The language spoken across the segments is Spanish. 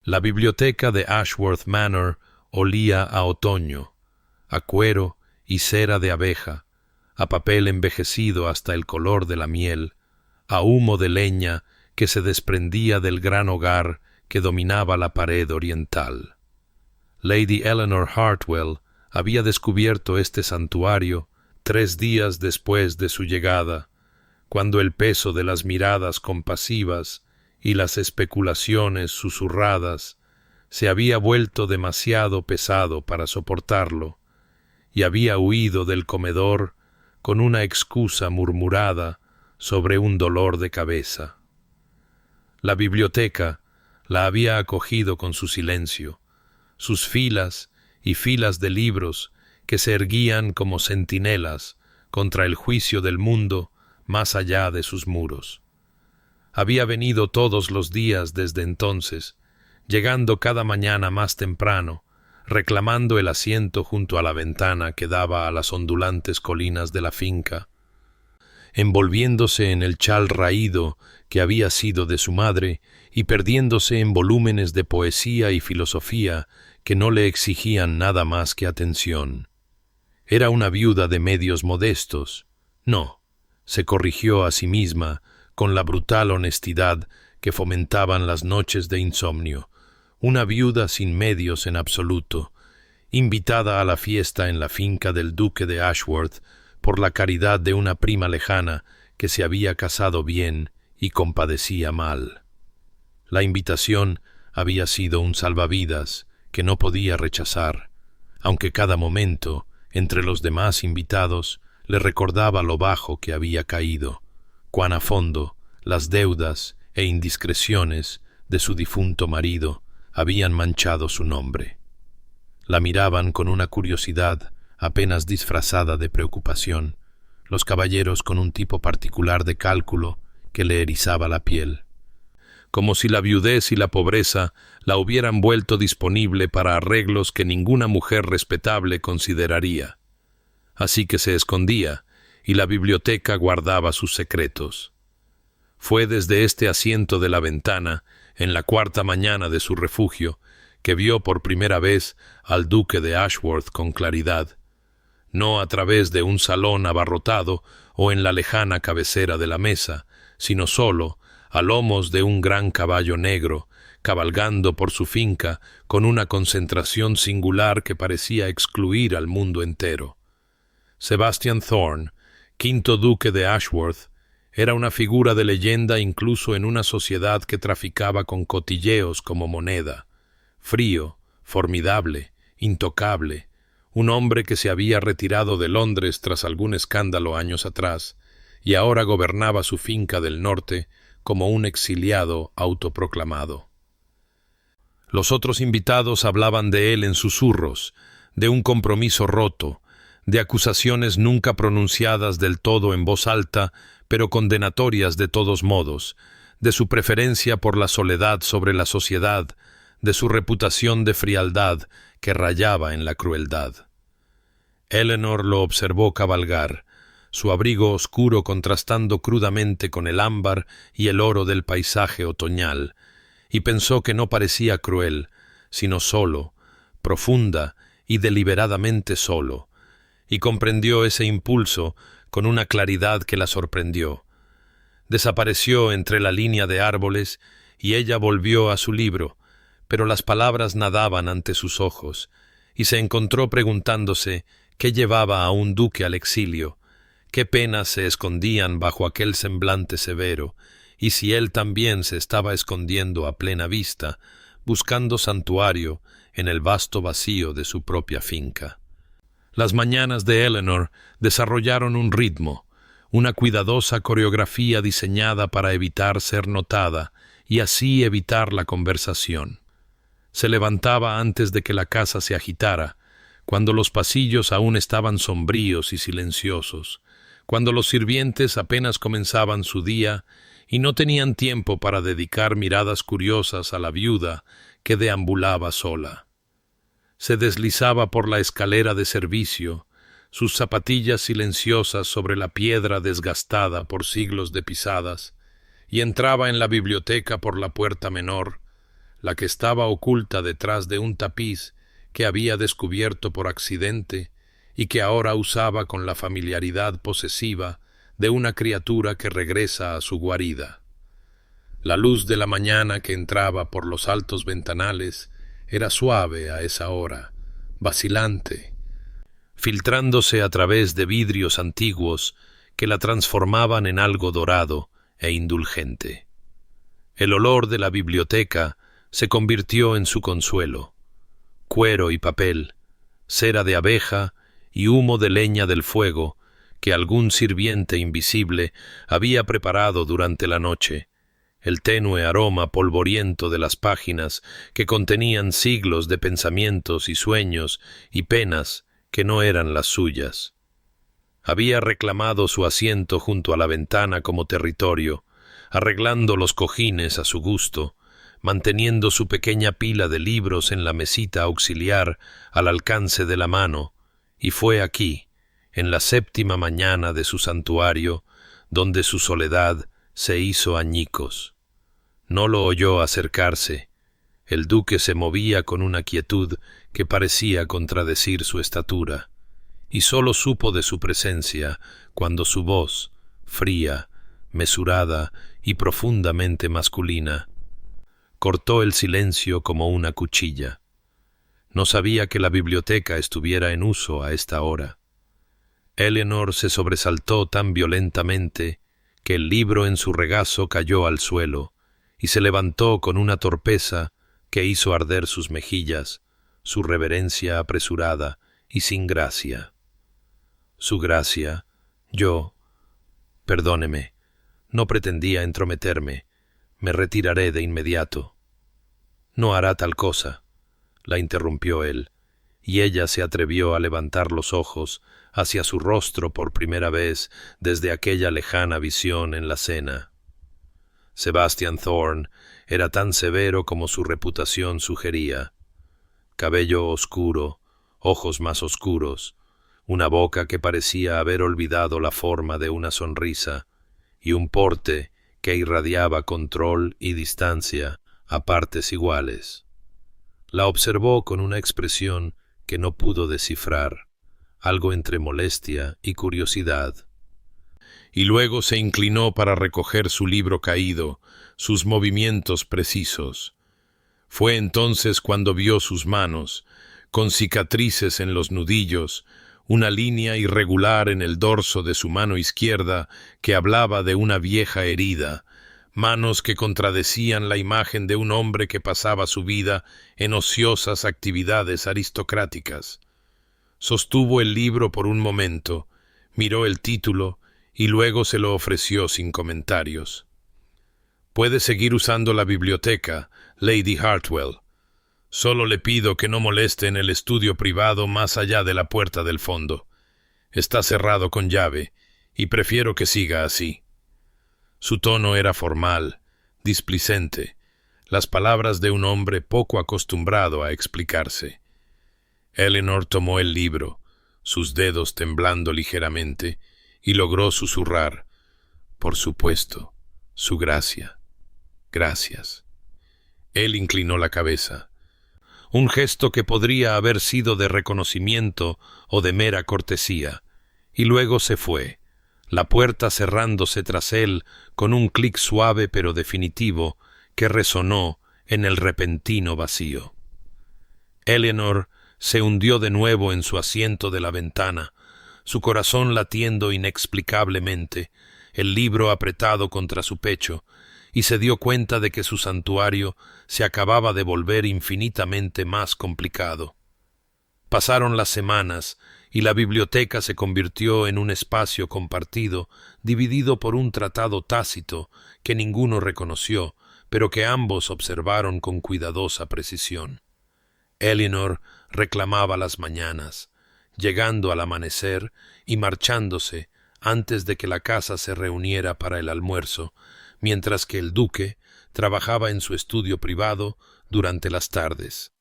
La biblioteca de Ashworth Manor olía a otoño, a cuero y cera de abeja, a papel envejecido hasta el color de la miel, a humo de leña que se desprendía del gran hogar que dominaba la pared oriental. Lady Eleanor Hartwell había descubierto este santuario 3 días después de su llegada, cuando el peso de las miradas compasivas y las especulaciones susurradas se había vuelto demasiado pesado para soportarlo, y había huido del comedor con una excusa murmurada sobre un dolor de cabeza. La biblioteca la había acogido con su silencio, sus filas y filas de libros que se erguían como centinelas contra el juicio del mundo más allá de sus muros. Había venido todos los días desde entonces, llegando cada mañana más temprano, reclamando el asiento junto a la ventana que daba a las ondulantes colinas de la finca, envolviéndose en el chal raído que había sido de su madre y perdiéndose en volúmenes de poesía y filosofía que no le exigían nada más que atención. Era una viuda de medios modestos. No, se corrigió a sí misma con la brutal honestidad que fomentaban las noches de insomnio, una viuda sin medios en absoluto, invitada a la fiesta en la finca del duque de Ashworth por la caridad de una prima lejana que se había casado bien y compadecía mal. La invitación había sido un salvavidas que no podía rechazar, aunque cada momento, entre los demás invitados, le recordaba lo bajo que había caído, cuán a fondo las deudas e indiscreciones de su difunto marido habían manchado su nombre. La miraban con una curiosidad apenas disfrazada de preocupación, los caballeros con un tipo particular de cálculo que le erizaba la piel, como si la viudez y la pobreza la hubieran vuelto disponible para arreglos que ninguna mujer respetable consideraría. Así que se escondía, y la biblioteca guardaba sus secretos. Fue desde este asiento de la ventana, en la 4ª mañana de su refugio, que vio por primera vez al duque de Ashworth con claridad, no a través de un salón abarrotado o en la lejana cabecera de la mesa, sino solo, a lomos de un gran caballo negro, cabalgando por su finca con una concentración singular que parecía excluir al mundo entero. Sebastian Thorne, 5º duque de Ashworth, era una figura de leyenda incluso en una sociedad que traficaba con cotilleos como moneda. Frío, formidable, intocable, un hombre que se había retirado de Londres tras algún escándalo años atrás, y ahora gobernaba su finca del norte como un exiliado autoproclamado. Los otros invitados hablaban de él en susurros, de un compromiso roto, de acusaciones nunca pronunciadas del todo en voz alta, pero condenatorias de todos modos, de su preferencia por la soledad sobre la sociedad, de su reputación de frialdad que rayaba en la crueldad. Eleanor lo observó cabalgar, su abrigo oscuro contrastando crudamente con el ámbar y el oro del paisaje otoñal, y pensó que no parecía cruel, sino solo, profunda y deliberadamente solo, y comprendió ese impulso con una claridad que la sorprendió. Desapareció entre la línea de árboles y ella volvió a su libro, pero las palabras nadaban ante sus ojos, y se encontró preguntándose qué llevaba a un duque al exilio, qué penas se escondían bajo aquel semblante severo, y si él también se estaba escondiendo a plena vista, buscando santuario en el vasto vacío de su propia finca. Las mañanas de Eleanor desarrollaron un ritmo, una cuidadosa coreografía diseñada para evitar ser notada y así evitar la conversación. Se levantaba antes de que la casa se agitara, cuando los pasillos aún estaban sombríos y silenciosos, cuando los sirvientes apenas comenzaban su día y no tenían tiempo para dedicar miradas curiosas a la viuda que deambulaba sola. Se deslizaba por la escalera de servicio, sus zapatillas silenciosas sobre la piedra desgastada por siglos de pisadas, y entraba en la biblioteca por la puerta menor, la que estaba oculta detrás de un tapiz que había descubierto por accidente y que ahora usaba con la familiaridad posesiva de una criatura que regresa a su guarida. La luz de la mañana que entraba por los altos ventanales era suave a esa hora, vacilante, filtrándose a través de vidrios antiguos que la transformaban en algo dorado e indulgente. El olor de la biblioteca se convirtió en su consuelo. Cuero y papel, cera de abeja y humo de leña del fuego que algún sirviente invisible había preparado durante la noche, el tenue aroma polvoriento de las páginas que contenían siglos de pensamientos y sueños y penas que no eran las suyas. Había reclamado su asiento junto a la ventana como territorio, arreglando los cojines a su gusto, manteniendo su pequeña pila de libros en la mesita auxiliar al alcance de la mano, y fue aquí, en la séptima mañana de su santuario, donde su soledad se hizo añicos. No lo oyó acercarse. El duque se movía con una quietud que parecía contradecir su estatura, y sólo supo de su presencia cuando su voz, fría, mesurada y profundamente masculina, cortó el silencio como una cuchilla. No sabía que la biblioteca estuviera en uso a esta hora. Eleanor se sobresaltó tan violentamente que el libro en su regazo cayó al suelo y se levantó con una torpeza que hizo arder sus mejillas, su reverencia apresurada y sin gracia. Su gracia, perdóneme, no pretendía entrometerme, me retiraré de inmediato. No hará tal cosa, la interrumpió él, y ella se atrevió a levantar los ojos hacia su rostro por primera vez desde aquella lejana visión en la cena. Sebastian Thorne era tan severo como su reputación sugería. Cabello oscuro, ojos más oscuros, una boca que parecía haber olvidado la forma de una sonrisa, y un porte que irradiaba control y distancia a partes iguales. La observó con una expresión que no pudo descifrar, algo entre molestia y curiosidad. Y luego se inclinó para recoger su libro caído, sus movimientos precisos. Fue entonces cuando vio sus manos, con cicatrices en los nudillos, una línea irregular en el dorso de su mano izquierda que hablaba de una vieja herida, manos que contradecían la imagen de un hombre que pasaba su vida en ociosas actividades aristocráticas. Sostuvo el libro por un momento, miró el título y luego se lo ofreció sin comentarios. «Puede seguir usando la biblioteca, Lady Hartwell. Solo le pido que no moleste en el estudio privado más allá de la puerta del fondo. Está cerrado con llave, y prefiero que siga así». Su tono era formal, displicente, las palabras de un hombre poco acostumbrado a explicarse. Eleanor tomó el libro, sus dedos temblando ligeramente, y logró susurrar: «Por supuesto, su gracia. Gracias». Él inclinó la cabeza. Un gesto que podría haber sido de reconocimiento o de mera cortesía, y luego se fue, la puerta cerrándose tras él con un clic suave pero definitivo que resonó en el repentino vacío. Eleanor se hundió de nuevo en su asiento de la ventana, su corazón latiendo inexplicablemente, el libro apretado contra su pecho, y se dio cuenta de que su santuario se acababa de volver infinitamente más complicado. Pasaron las semanas y la biblioteca se convirtió en un espacio compartido, dividido por un tratado tácito que ninguno reconoció, pero que ambos observaron con cuidadosa precisión. Eleanor reclamaba las mañanas, llegando al amanecer y marchándose antes de que la casa se reuniera para el almuerzo, mientras que el duque trabajaba en su estudio privado durante las tardes.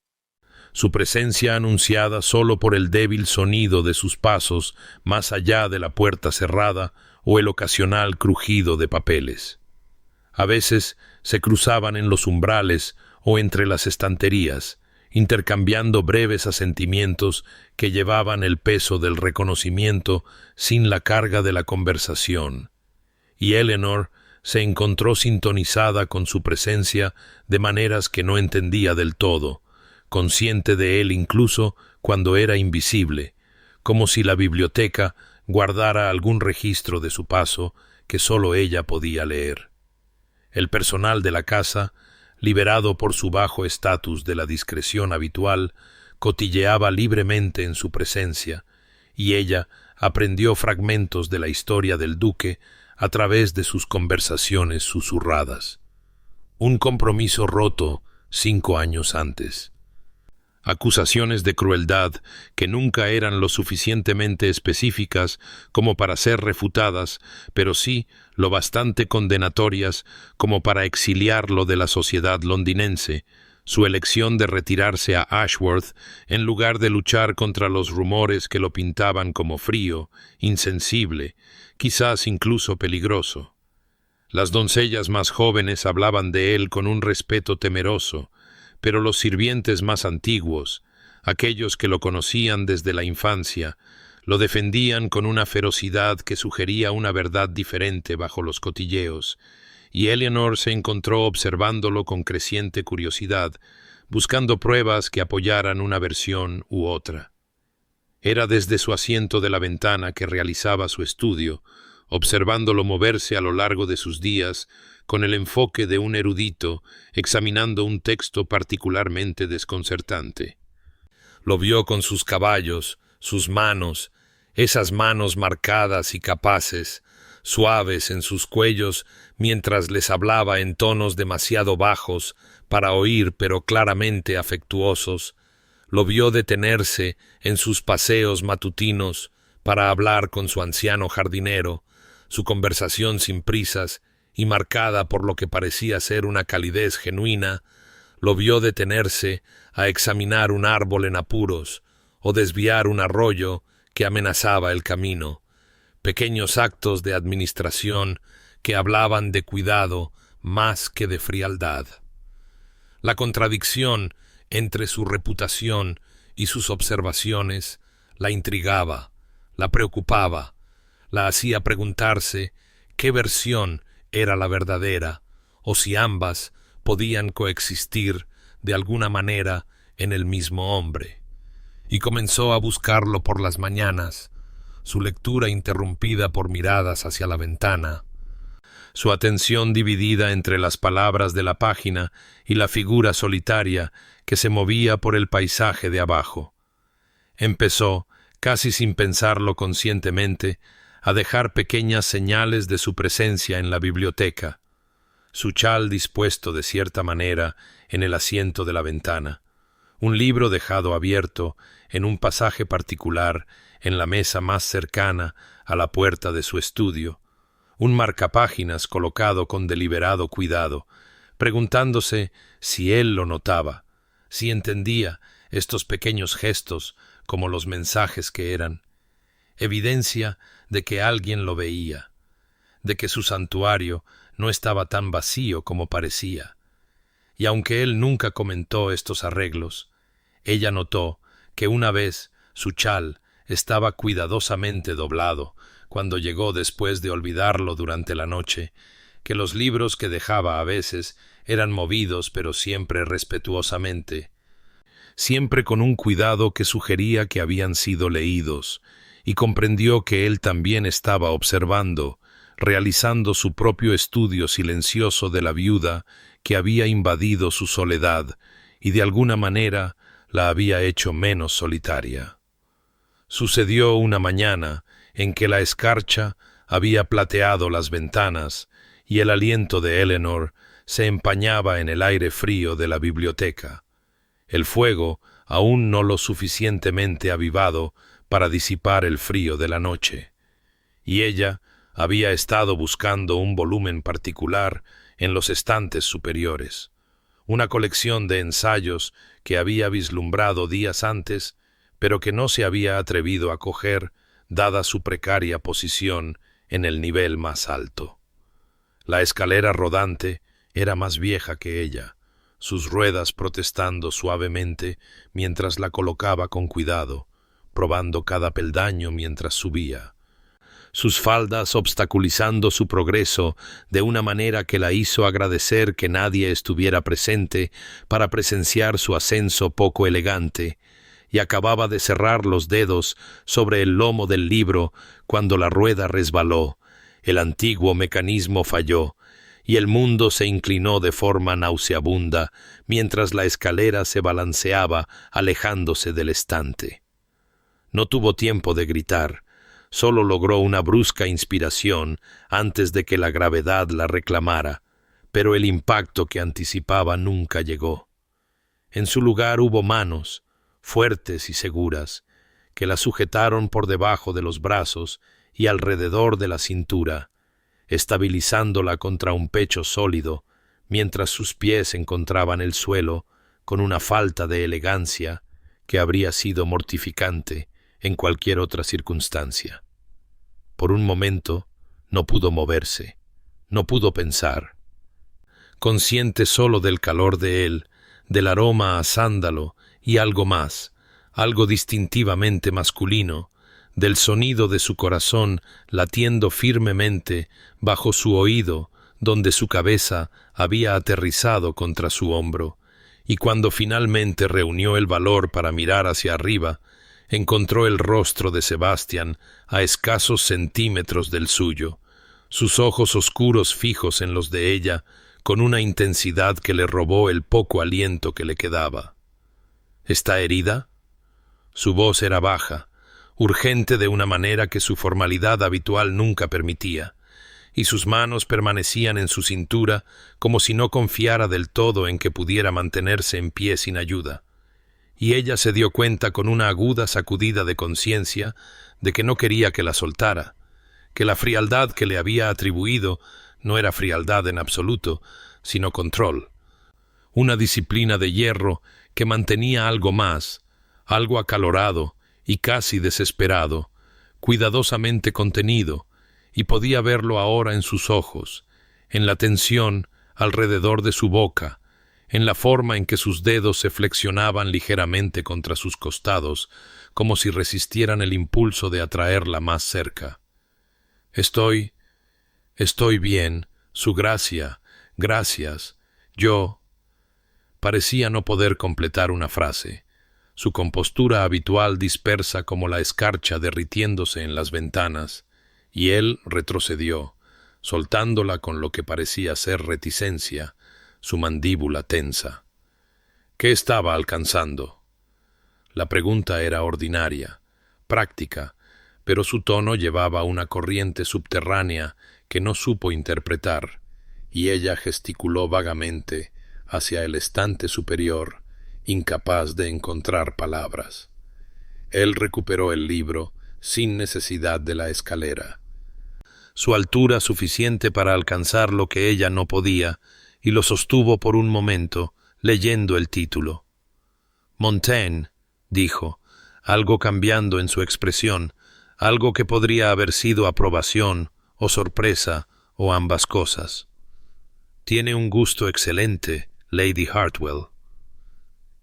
Su presencia anunciada solo por el débil sonido de sus pasos más allá de la puerta cerrada o el ocasional crujido de papeles. A veces se cruzaban en los umbrales o entre las estanterías, intercambiando breves asentimientos que llevaban el peso del reconocimiento sin la carga de la conversación. Y Eleanor se encontró sintonizada con su presencia de maneras que no entendía del todo, consciente de él incluso cuando era invisible, como si la biblioteca guardara algún registro de su paso que sólo ella podía leer. El personal de la casa, liberado por su bajo estatus de la discreción habitual, cotilleaba libremente en su presencia, y ella aprendió fragmentos de la historia del duque a través de sus conversaciones susurradas. Un compromiso roto 5 años antes. Acusaciones de crueldad que nunca eran lo suficientemente específicas como para ser refutadas, pero sí lo bastante condenatorias como para exiliarlo de la sociedad londinense, su elección de retirarse a Ashworth en lugar de luchar contra los rumores que lo pintaban como frío, insensible, quizás incluso peligroso. Las doncellas más jóvenes hablaban de él con un respeto temeroso, pero los sirvientes más antiguos, aquellos que lo conocían desde la infancia, lo defendían con una ferocidad que sugería una verdad diferente bajo los cotilleos, y Eleanor se encontró observándolo con creciente curiosidad, buscando pruebas que apoyaran una versión u otra. Era desde su asiento de la ventana que realizaba su estudio, observándolo moverse a lo largo de sus días, con el enfoque de un erudito examinando un texto particularmente desconcertante. Lo vio con sus caballos, sus manos, esas manos marcadas y capaces, suaves en sus cuellos mientras les hablaba en tonos demasiado bajos para oír pero claramente afectuosos. Lo vio detenerse en sus paseos matutinos para hablar con su anciano jardinero, su conversación sin prisas y marcada por lo que parecía ser una calidez genuina. Lo vio detenerse a examinar un árbol en apuros o desviar un arroyo que amenazaba el camino, pequeños actos de administración que hablaban de cuidado más que de frialdad. La contradicción entre su reputación y sus observaciones la intrigaba, la preocupaba, la hacía preguntarse qué versión era la verdadera, o si ambas podían coexistir de alguna manera en el mismo hombre. Y comenzó a buscarlo por las mañanas, su lectura interrumpida por miradas hacia la ventana, su atención dividida entre las palabras de la página y la figura solitaria que se movía por el paisaje de abajo. Empezó, casi sin pensarlo conscientemente, a dejar pequeñas señales de su presencia en la biblioteca, su chal dispuesto de cierta manera en el asiento de la ventana, un libro dejado abierto en un pasaje particular en la mesa más cercana a la puerta de su estudio, un marcapáginas colocado con deliberado cuidado, preguntándose si él lo notaba, si entendía estos pequeños gestos como los mensajes que eran, evidencia de que alguien lo veía, de que su santuario no estaba tan vacío como parecía. Y aunque él nunca comentó estos arreglos, ella notó que una vez su chal estaba cuidadosamente doblado cuando llegó después de olvidarlo durante la noche, que los libros que dejaba a veces eran movidos pero siempre respetuosamente, siempre con un cuidado que sugería que habían sido leídos, y comprendió que él también estaba observando, realizando su propio estudio silencioso de la viuda que había invadido su soledad y de alguna manera la había hecho menos solitaria. Sucedió una mañana en que la escarcha había plateado las ventanas y el aliento de Eleanor se empañaba en el aire frío de la biblioteca. El fuego, aún no lo suficientemente avivado para disipar el frío de la noche, y ella había estado buscando un volumen particular en los estantes superiores, una colección de ensayos que había vislumbrado días antes, pero que no se había atrevido a coger, dada su precaria posición en el nivel más alto. La escalera rodante era más vieja que ella, sus ruedas protestando suavemente mientras la colocaba con cuidado, probando cada peldaño mientras subía. Sus faldas obstaculizando su progreso de una manera que la hizo agradecer que nadie estuviera presente para presenciar su ascenso poco elegante, y acababa de cerrar los dedos sobre el lomo del libro cuando la rueda resbaló, el antiguo mecanismo falló, y el mundo se inclinó de forma nauseabunda mientras la escalera se balanceaba alejándose del estante. No tuvo tiempo de gritar, solo logró una brusca inspiración antes de que la gravedad la reclamara, pero el impacto que anticipaba nunca llegó. En su lugar hubo manos, fuertes y seguras, que la sujetaron por debajo de los brazos y alrededor de la cintura, estabilizándola contra un pecho sólido, mientras sus pies encontraban el suelo con una falta de elegancia que habría sido mortificante en cualquier otra circunstancia. Por un momento no pudo moverse, no pudo pensar. Consciente solo del calor de él, del aroma a sándalo y algo más, algo distintivamente masculino, del sonido de su corazón latiendo firmemente bajo su oído donde su cabeza había aterrizado contra su hombro, y cuando finalmente reunió el valor para mirar hacia arriba, encontró el rostro de Sebastián a escasos centímetros del suyo, sus ojos oscuros fijos en los de ella, con una intensidad que le robó el poco aliento que le quedaba. ¿Está herida? Su voz era baja, urgente de una manera que su formalidad habitual nunca permitía, y sus manos permanecían en su cintura como si no confiara del todo en que pudiera mantenerse en pie sin ayuda. Y ella se dio cuenta con una aguda sacudida de conciencia de que no quería que la soltara, que la frialdad que le había atribuido no era frialdad en absoluto, sino control, una disciplina de hierro que mantenía algo más, algo acalorado y casi desesperado, cuidadosamente contenido, y podía verlo ahora en sus ojos, en la tensión alrededor de su boca, en la forma en que sus dedos se flexionaban ligeramente contra sus costados, como si resistieran el impulso de atraerla más cerca. Estoy bien, su gracia, gracias, yo. Parecía no poder completar una frase, su compostura habitual dispersa como la escarcha derritiéndose en las ventanas, y él retrocedió, soltándola con lo que parecía ser reticencia, su mandíbula tensa. ¿Qué estaba alcanzando? La pregunta era ordinaria, práctica, pero su tono llevaba una corriente subterránea que no supo interpretar, y ella gesticuló vagamente hacia el estante superior, incapaz de encontrar palabras. Él recuperó el libro sin necesidad de la escalera. Su altura suficiente para alcanzar lo que ella no podía, y lo sostuvo por un momento, leyendo el título. Montaigne, dijo, algo cambiando en su expresión, algo que podría haber sido aprobación o sorpresa o ambas cosas. Tiene un gusto excelente, Lady Hartwell.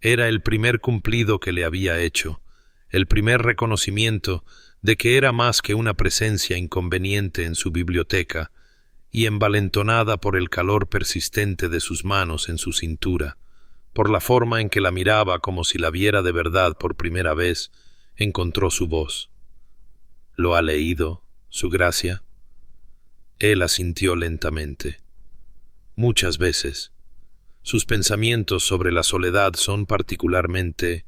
Era el primer cumplido que le había hecho, el primer reconocimiento de que era más que una presencia inconveniente en su biblioteca, y envalentonada por el calor persistente de sus manos en su cintura, por la forma en que la miraba como si la viera de verdad por primera vez, encontró su voz. ¿Lo ha leído, su gracia? Él asintió lentamente. Muchas veces. Sus pensamientos sobre la soledad son particularmente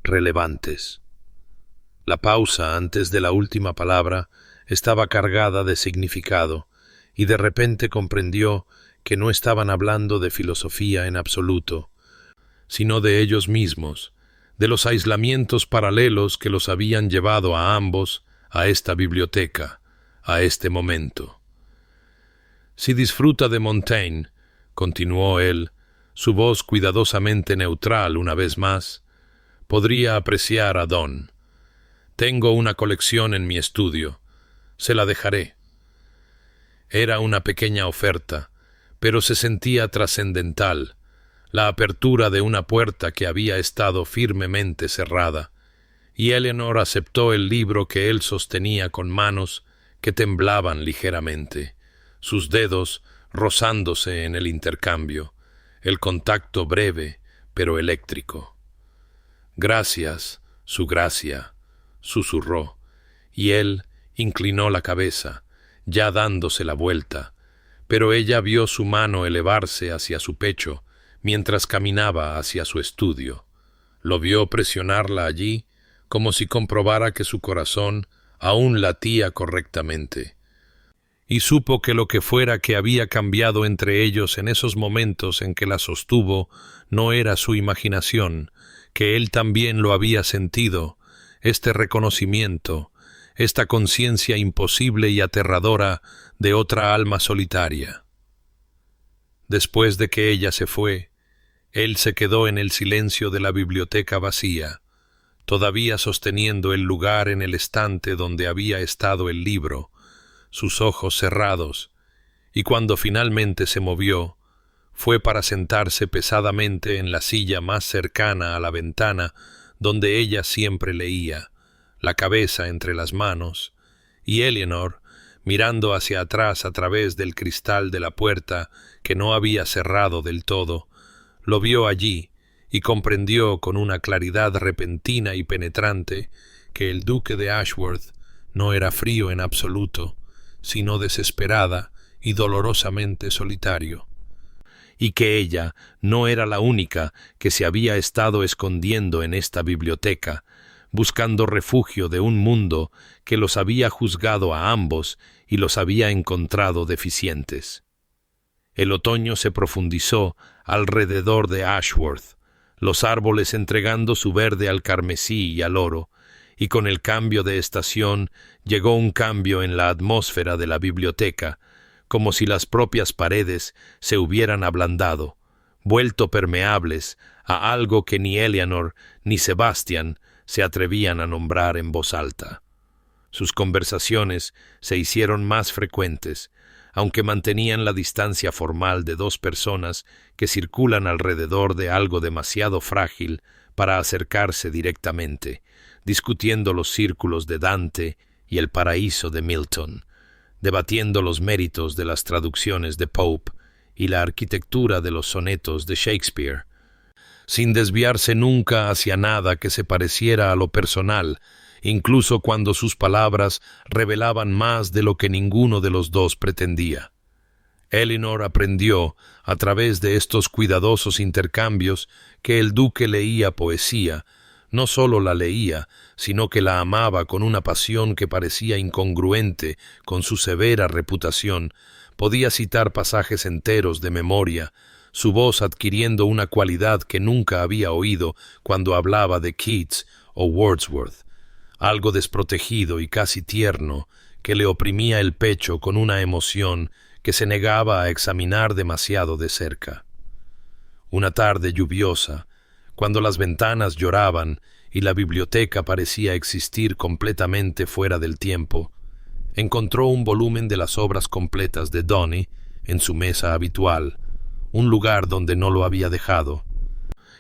relevantes. La pausa antes de la última palabra estaba cargada de significado, y de repente comprendió que no estaban hablando de filosofía en absoluto, sino de ellos mismos, de los aislamientos paralelos que los habían llevado a ambos a esta biblioteca, a este momento. Si disfruta de Montaigne, continuó él, su voz cuidadosamente neutral una vez más, podría apreciar a Donne. Tengo una colección en mi estudio, se la dejaré. Era una pequeña oferta, pero se sentía trascendental, la apertura de una puerta que había estado firmemente cerrada, y Eleanor aceptó el libro que él sostenía con manos que temblaban ligeramente, sus dedos rozándose en el intercambio, el contacto breve pero eléctrico. «Gracias, su gracia», susurró, y él inclinó la cabeza, ya dándose la vuelta, pero ella vio su mano elevarse hacia su pecho mientras caminaba hacia su estudio. Lo vio presionarla allí como si comprobara que su corazón aún latía correctamente, y supo que lo que fuera que había cambiado entre ellos en esos momentos en que la sostuvo no era su imaginación, que él también lo había sentido, este reconocimiento, esta conciencia imposible y aterradora de otra alma solitaria. Después de que ella se fue, él se quedó en el silencio de la biblioteca vacía, todavía sosteniendo el lugar en el estante donde había estado el libro, sus ojos cerrados, y cuando finalmente se movió, fue para sentarse pesadamente en la silla más cercana a la ventana donde ella siempre leía, la cabeza entre las manos, y Eleanor, mirando hacia atrás a través del cristal de la puerta que no había cerrado del todo, lo vio allí y comprendió con una claridad repentina y penetrante que el duque de Ashworth no era frío en absoluto, sino desesperada y dolorosamente solitario, y que ella no era la única que se había estado escondiendo en esta biblioteca, buscando refugio de un mundo que los había juzgado a ambos y los había encontrado deficientes. El otoño se profundizó alrededor de Ashworth, los árboles entregando su verde al carmesí y al oro, y con el cambio de estación llegó un cambio en la atmósfera de la biblioteca, como si las propias paredes se hubieran ablandado, vuelto permeables a algo que ni Eleanor ni Sebastian se atrevían a nombrar en voz alta. Sus conversaciones se hicieron más frecuentes, aunque mantenían la distancia formal de dos personas que circulan alrededor de algo demasiado frágil para acercarse directamente, discutiendo los círculos de Dante y el paraíso de Milton, debatiendo los méritos de las traducciones de Pope y la arquitectura de los sonetos de Shakespeare, sin desviarse nunca hacia nada que se pareciera a lo personal, incluso cuando sus palabras revelaban más de lo que ninguno de los dos pretendía. Eleanor aprendió, a través de estos cuidadosos intercambios, que el duque leía poesía. No solo la leía, sino que la amaba con una pasión que parecía incongruente con su severa reputación. Podía citar pasajes enteros de memoria, su voz adquiriendo una cualidad que nunca había oído cuando hablaba de Keats o Wordsworth, algo desprotegido y casi tierno que le oprimía el pecho con una emoción que se negaba a examinar demasiado de cerca. Una tarde lluviosa, cuando las ventanas lloraban y la biblioteca parecía existir completamente fuera del tiempo, encontró un volumen de las obras completas de Donne en su mesa habitual, un lugar donde no lo había dejado,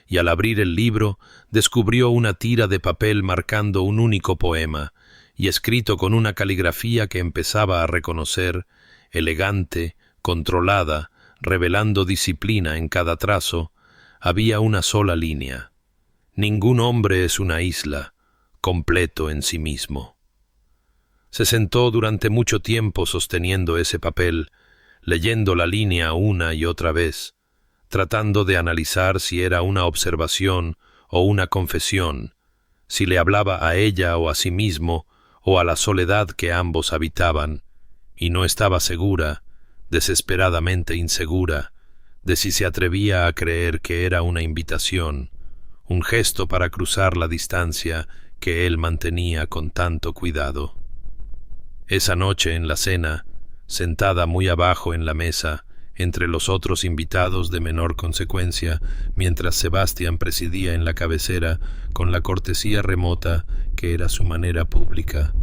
y al abrir el libro descubrió una tira de papel marcando un único poema, y escrito con una caligrafía que empezaba a reconocer, elegante, controlada, revelando disciplina en cada trazo, había una sola línea. Ningún hombre es una isla, completo en sí mismo. Se sentó durante mucho tiempo sosteniendo ese papel, leyendo la línea una y otra vez, tratando de analizar si era una observación o una confesión, si le hablaba a ella o a sí mismo o a la soledad que ambos habitaban, y no estaba segura, desesperadamente insegura, de si se atrevía a creer que era una invitación, un gesto para cruzar la distancia que él mantenía con tanto cuidado. Esa noche en la cena, sentada muy abajo en la mesa, entre los otros invitados de menor consecuencia, mientras Sebastián presidía en la cabecera con la cortesía remota que era su manera pública,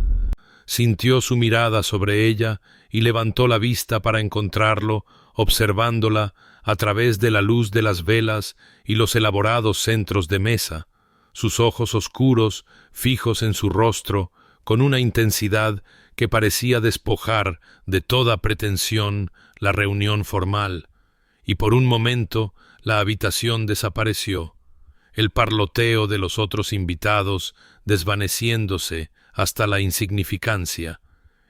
sintió su mirada sobre ella y levantó la vista para encontrarlo, observándola, a través de la luz de las velas y los elaborados centros de mesa, sus ojos oscuros, fijos en su rostro, con una intensidad que parecía despojar de toda pretensión la reunión formal, y por un momento la habitación desapareció, el parloteo de los otros invitados desvaneciéndose hasta la insignificancia,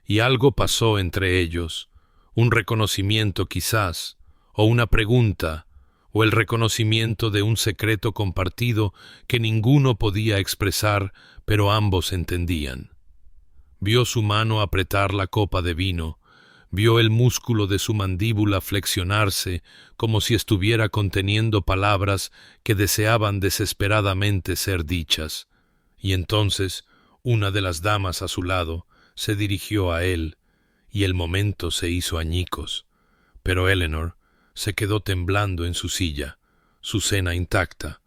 y algo pasó entre ellos, un reconocimiento quizás, o una pregunta, o el reconocimiento de un secreto compartido que ninguno podía expresar, pero ambos entendían. Vio su mano apretar la copa de vino, vio el músculo de su mandíbula flexionarse como si estuviera conteniendo palabras que deseaban desesperadamente ser dichas, y entonces una de las damas a su lado se dirigió a él, y el momento se hizo añicos, pero Eleanor se quedó temblando en su silla, su cena intacta.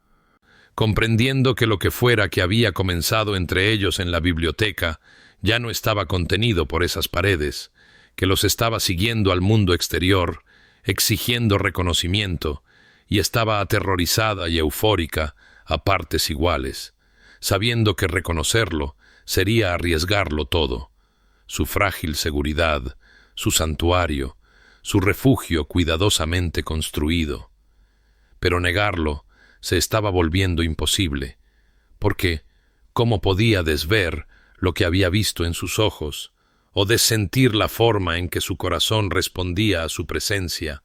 Comprendiendo que lo que fuera que había comenzado entre ellos en la biblioteca ya no estaba contenido por esas paredes, que los estaba siguiendo al mundo exterior, exigiendo reconocimiento, y estaba aterrorizada y eufórica a partes iguales, sabiendo que reconocerlo sería arriesgarlo todo, su frágil seguridad, su santuario, su refugio cuidadosamente construido. Pero negarlo se estaba volviendo imposible, porque ¿cómo podía desver lo que había visto en sus ojos, o desentir la forma en que su corazón respondía a su presencia,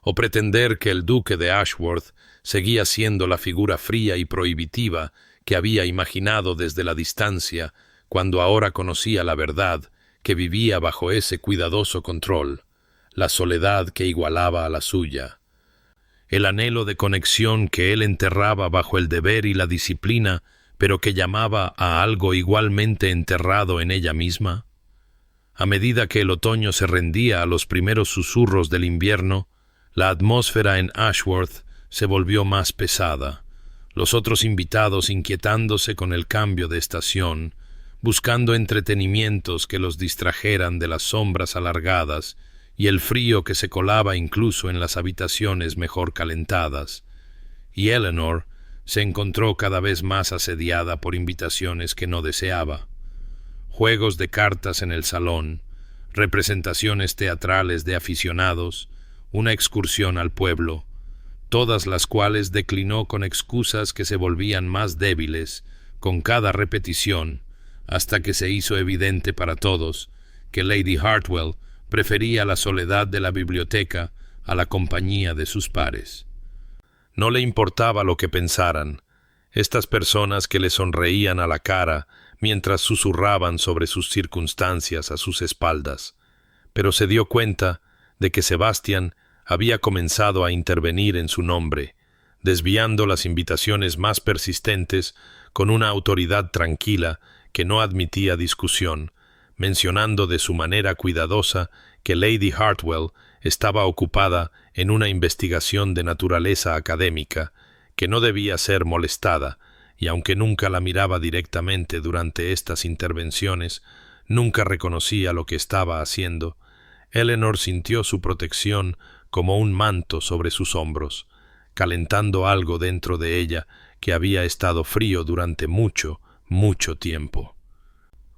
o pretender que el duque de Ashworth seguía siendo la figura fría y prohibitiva que había imaginado desde la distancia, cuando ahora conocía la verdad, que vivía bajo ese cuidadoso control, la soledad que igualaba a la suya, el anhelo de conexión que él enterraba bajo el deber y la disciplina, pero que llamaba a algo igualmente enterrado en ella misma? A medida que el otoño se rendía a los primeros susurros del invierno, la atmósfera en Ashworth se volvió más pesada, los otros invitados inquietándose con el cambio de estación, buscando entretenimientos que los distrajeran de las sombras alargadas y el frío que se colaba incluso en las habitaciones mejor calentadas, y Eleanor se encontró cada vez más asediada por invitaciones que no deseaba. Juegos de cartas en el salón, representaciones teatrales de aficionados, una excursión al pueblo, todas las cuales declinó con excusas que se volvían más débiles con cada repetición, hasta que se hizo evidente para todos que Lady Hartwell prefería la soledad de la biblioteca a la compañía de sus pares. No le importaba lo que pensaran, estas personas que le sonreían a la cara mientras susurraban sobre sus circunstancias a sus espaldas, pero se dio cuenta de que Sebastian había comenzado a intervenir en su nombre, desviando las invitaciones más persistentes con una autoridad tranquila que no admitía discusión, mencionando de su manera cuidadosa que Lady Hartwell estaba ocupada en una investigación de naturaleza académica, que no debía ser molestada, y aunque nunca la miraba directamente durante estas intervenciones, nunca reconocía lo que estaba haciendo. Eleanor sintió su protección como un manto sobre sus hombros, calentando algo dentro de ella que había estado frío durante mucho, mucho tiempo.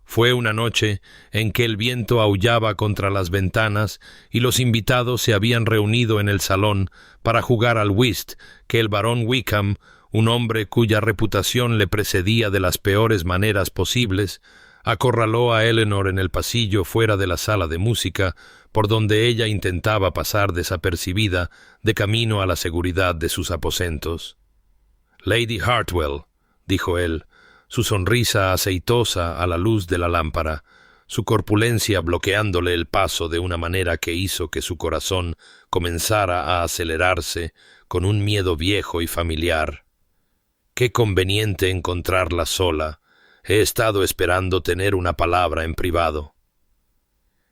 Fue una noche en que el viento aullaba contra las ventanas y los invitados se habían reunido en el salón para jugar al whist que el barón Wickham, un hombre cuya reputación le precedía de las peores maneras posibles, acorraló a Eleanor en el pasillo fuera de la sala de música, por donde ella intentaba pasar desapercibida de camino a la seguridad de sus aposentos. «Lady Hartwell», dijo él, su sonrisa aceitosa a la luz de la lámpara, su corpulencia bloqueándole el paso de una manera que hizo que su corazón comenzara a acelerarse con un miedo viejo y familiar. «Qué conveniente encontrarla sola. He estado esperando tener una palabra en privado».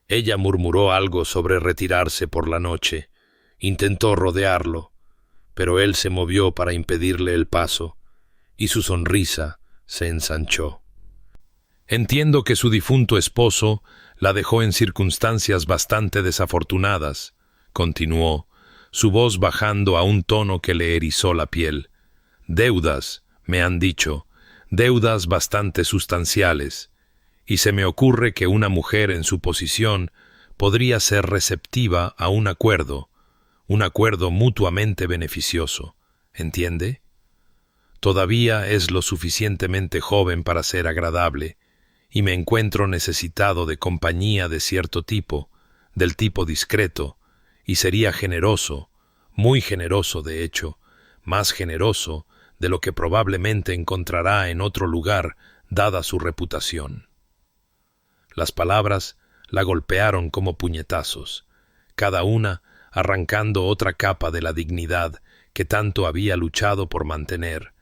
Ella murmuró algo sobre retirarse por la noche. Intentó rodearlo, pero él se movió para impedirle el paso, y su sonrisa se ensanchó. «Entiendo que su difunto esposo la dejó en circunstancias bastante desafortunadas», continuó, su voz bajando a un tono que le erizó la piel. Deudas, me han dicho, deudas bastante sustanciales, y se me ocurre que una mujer en su posición podría ser receptiva a un acuerdo mutuamente beneficioso, ¿entiende? Todavía es lo suficientemente joven para ser agradable, y me encuentro necesitado de compañía de cierto tipo, del tipo discreto, y sería generoso, muy generoso de hecho, más generoso de lo que probablemente encontrará en otro lugar, dada su reputación. Las palabras la golpearon como puñetazos, cada una arrancando otra capa de la dignidad que tanto había luchado por mantener,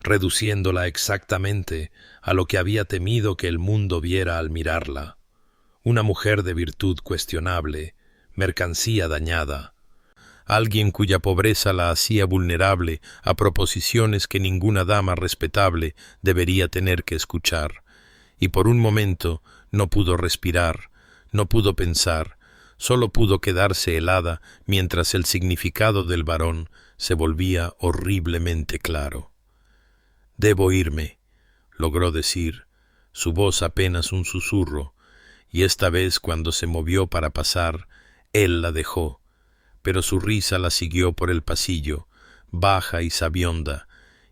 reduciéndola exactamente a lo que había temido que el mundo viera al mirarla. Una mujer de virtud cuestionable, mercancía dañada, alguien cuya pobreza la hacía vulnerable a proposiciones que ninguna dama respetable debería tener que escuchar, y por un momento no pudo respirar, no pudo pensar, solo pudo quedarse helada mientras el significado del varón se volvía horriblemente claro. «Debo irme», logró decir, su voz apenas un susurro, y esta vez cuando se movió para pasar, él la dejó, pero su risa la siguió por el pasillo, baja y sabionda,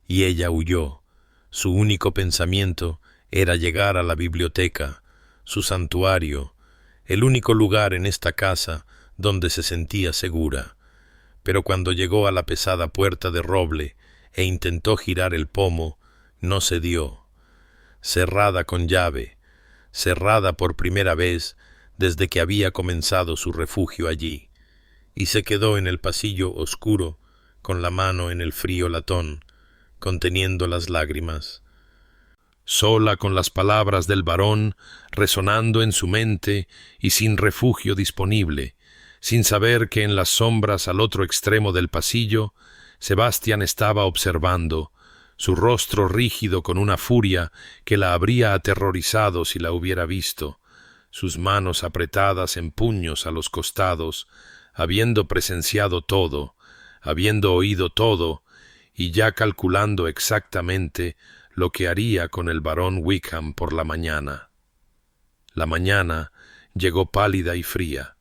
y ella huyó. Su único pensamiento era llegar a la biblioteca, su santuario, el único lugar en esta casa donde se sentía segura. Pero cuando llegó a la pesada puerta de roble e intentó girar el pomo, no se dio. Cerrada con llave, cerrada por primera vez desde que había comenzado su refugio allí, y se quedó en el pasillo oscuro, con la mano en el frío latón, conteniendo las lágrimas. Sola con las palabras del varón resonando en su mente y sin refugio disponible, sin saber que en las sombras al otro extremo del pasillo, Sebastián estaba observando, su rostro rígido con una furia que la habría aterrorizado si la hubiera visto, sus manos apretadas en puños a los costados, habiendo presenciado todo, habiendo oído todo, y ya calculando exactamente lo que haría con el barón Wickham por la mañana. La mañana llegó pálida y fría,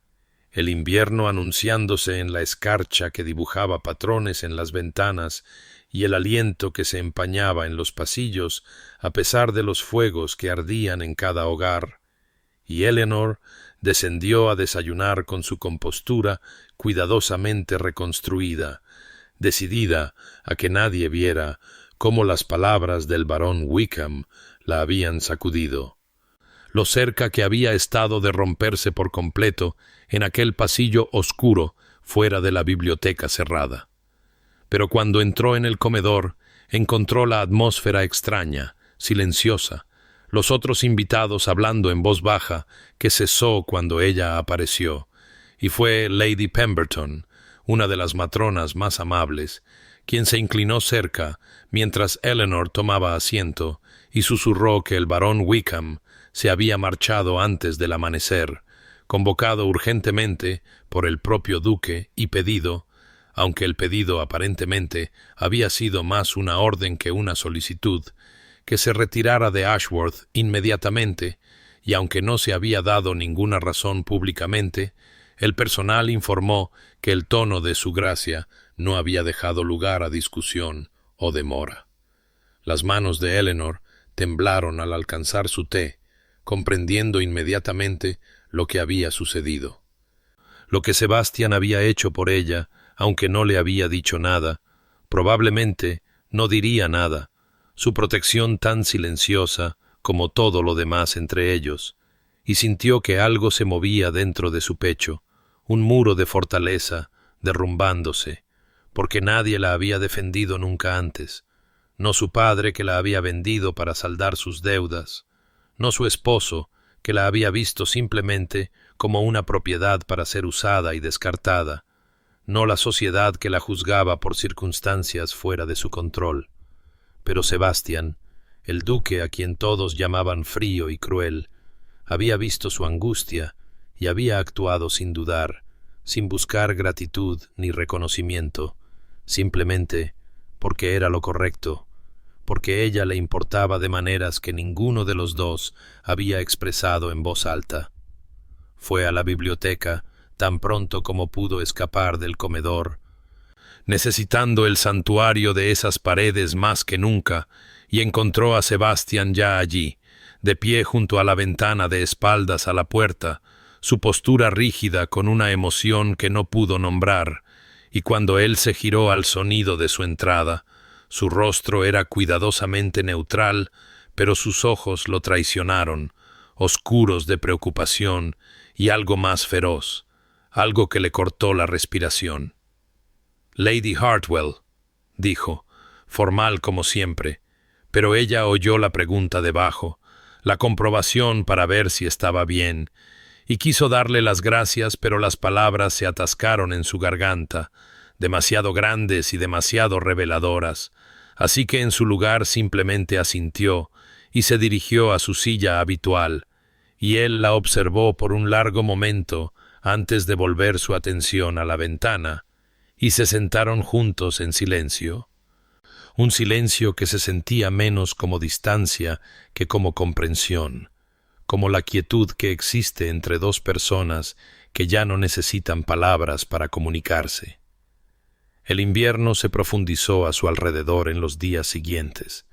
el invierno anunciándose en la escarcha que dibujaba patrones en las ventanas y el aliento que se empañaba en los pasillos a pesar de los fuegos que ardían en cada hogar, y Eleanor descendió a desayunar con su compostura cuidadosamente reconstruida, decidida a que nadie viera cómo las palabras del barón Wickham la habían sacudido. Lo cerca que había estado de romperse por completo en aquel pasillo oscuro fuera de la biblioteca cerrada. Pero cuando entró en el comedor, encontró la atmósfera extraña, silenciosa, los otros invitados hablando en voz baja, que cesó cuando ella apareció, y fue Lady Pemberton, una de las matronas más amables, quien se inclinó cerca mientras Eleanor tomaba asiento y susurró que el barón Wickham se había marchado antes del amanecer, convocado urgentemente por el propio duque y pedido, aunque el pedido aparentemente había sido más una orden que una solicitud, que se retirara de Ashworth inmediatamente, y aunque no se había dado ninguna razón públicamente, el personal informó que el tono de su gracia no había dejado lugar a discusión o demora. Las manos de Eleanor temblaron al alcanzar su té, comprendiendo inmediatamente lo que había sucedido. Lo que Sebastián había hecho por ella, aunque no le había dicho nada, probablemente no diría nada, su protección tan silenciosa como todo lo demás entre ellos, y sintió que algo se movía dentro de su pecho, un muro de fortaleza derrumbándose, porque nadie la había defendido nunca antes, no su padre que la había vendido para saldar sus deudas, no su esposo que la había visto simplemente como una propiedad para ser usada y descartada, no la sociedad que la juzgaba por circunstancias fuera de su control. Pero Sebastián, el duque a quien todos llamaban frío y cruel, había visto su angustia y había actuado sin dudar, sin buscar gratitud ni reconocimiento, simplemente porque era lo correcto, porque ella le importaba de maneras que ninguno de los dos había expresado en voz alta. Fue a la biblioteca tan pronto como pudo escapar del comedor, necesitando el santuario de esas paredes más que nunca, y encontró a Sebastián ya allí, de pie junto a la ventana de espaldas a la puerta, su postura rígida con una emoción que no pudo nombrar, y cuando él se giró al sonido de su entrada, su rostro era cuidadosamente neutral, pero sus ojos lo traicionaron, oscuros de preocupación y algo más feroz, algo que le cortó la respiración. «Lady Hartwell», dijo, formal como siempre, pero ella oyó la pregunta debajo, la comprobación para ver si estaba bien, y quiso darle las gracias, pero las palabras se atascaron en su garganta, demasiado grandes y demasiado reveladoras, así que en su lugar simplemente asintió y se dirigió a su silla habitual, y él la observó por un largo momento antes de volver su atención a la ventana, y se sentaron juntos en silencio. Un silencio que se sentía menos como distancia que como comprensión, como la quietud que existe entre dos personas que ya no necesitan palabras para comunicarse. El invierno se profundizó a su alrededor en los días siguientes,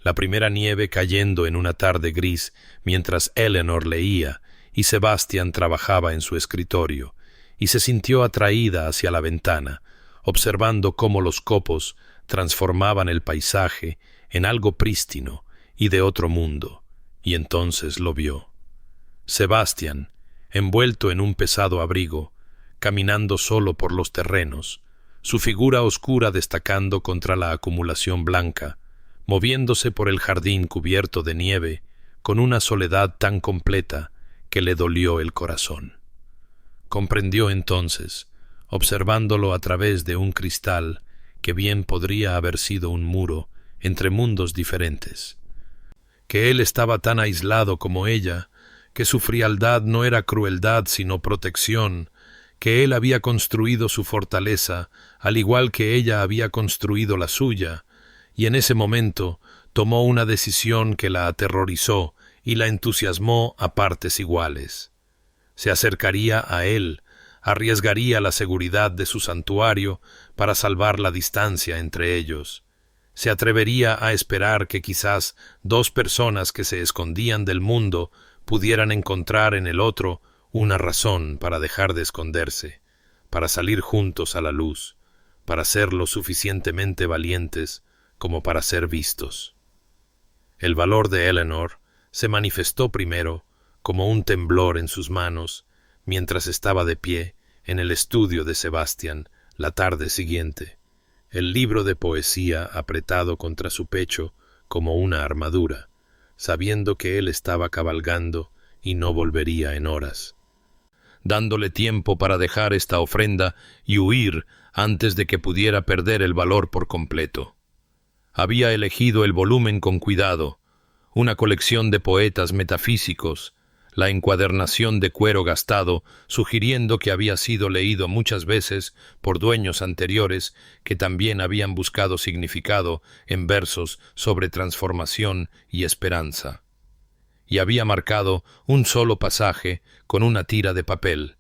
la primera nieve cayendo en una tarde gris mientras Eleanor leía y Sebastián trabajaba en su escritorio, y se sintió atraída hacia la ventana, observando cómo los copos transformaban el paisaje en algo prístino y de otro mundo, y entonces lo vio. Sebastián, envuelto en un pesado abrigo, caminando solo por los terrenos, su figura oscura destacando contra la acumulación blanca, moviéndose por el jardín cubierto de nieve, con una soledad tan completa que le dolió el corazón. Comprendió entonces, observándolo a través de un cristal que bien podría haber sido un muro entre mundos diferentes, que él estaba tan aislado como ella, que su frialdad no era crueldad sino protección, que él había construido su fortaleza, al igual que ella había construido la suya, y en ese momento tomó una decisión que la aterrorizó y la entusiasmó a partes iguales. Se acercaría a él, arriesgaría la seguridad de su santuario para salvar la distancia entre ellos. Se atrevería a esperar que quizás dos personas que se escondían del mundo pudieran encontrar en el otro una razón para dejar de esconderse, para salir juntos a la luz, para ser lo suficientemente valientes como para ser vistos. El valor de Eleanor se manifestó primero como un temblor en sus manos mientras estaba de pie en el estudio de Sebastián la tarde siguiente, el libro de poesía apretado contra su pecho como una armadura, sabiendo que él estaba cabalgando y no volvería en horas, dándole tiempo para dejar esta ofrenda y huir antes de que pudiera perder el valor por completo. Había elegido el volumen con cuidado, una colección de poetas metafísicos, la encuadernación de cuero gastado, sugiriendo que había sido leído muchas veces por dueños anteriores que también habían buscado significado en versos sobre transformación y esperanza. Y había marcado un solo pasaje con una tira de papel,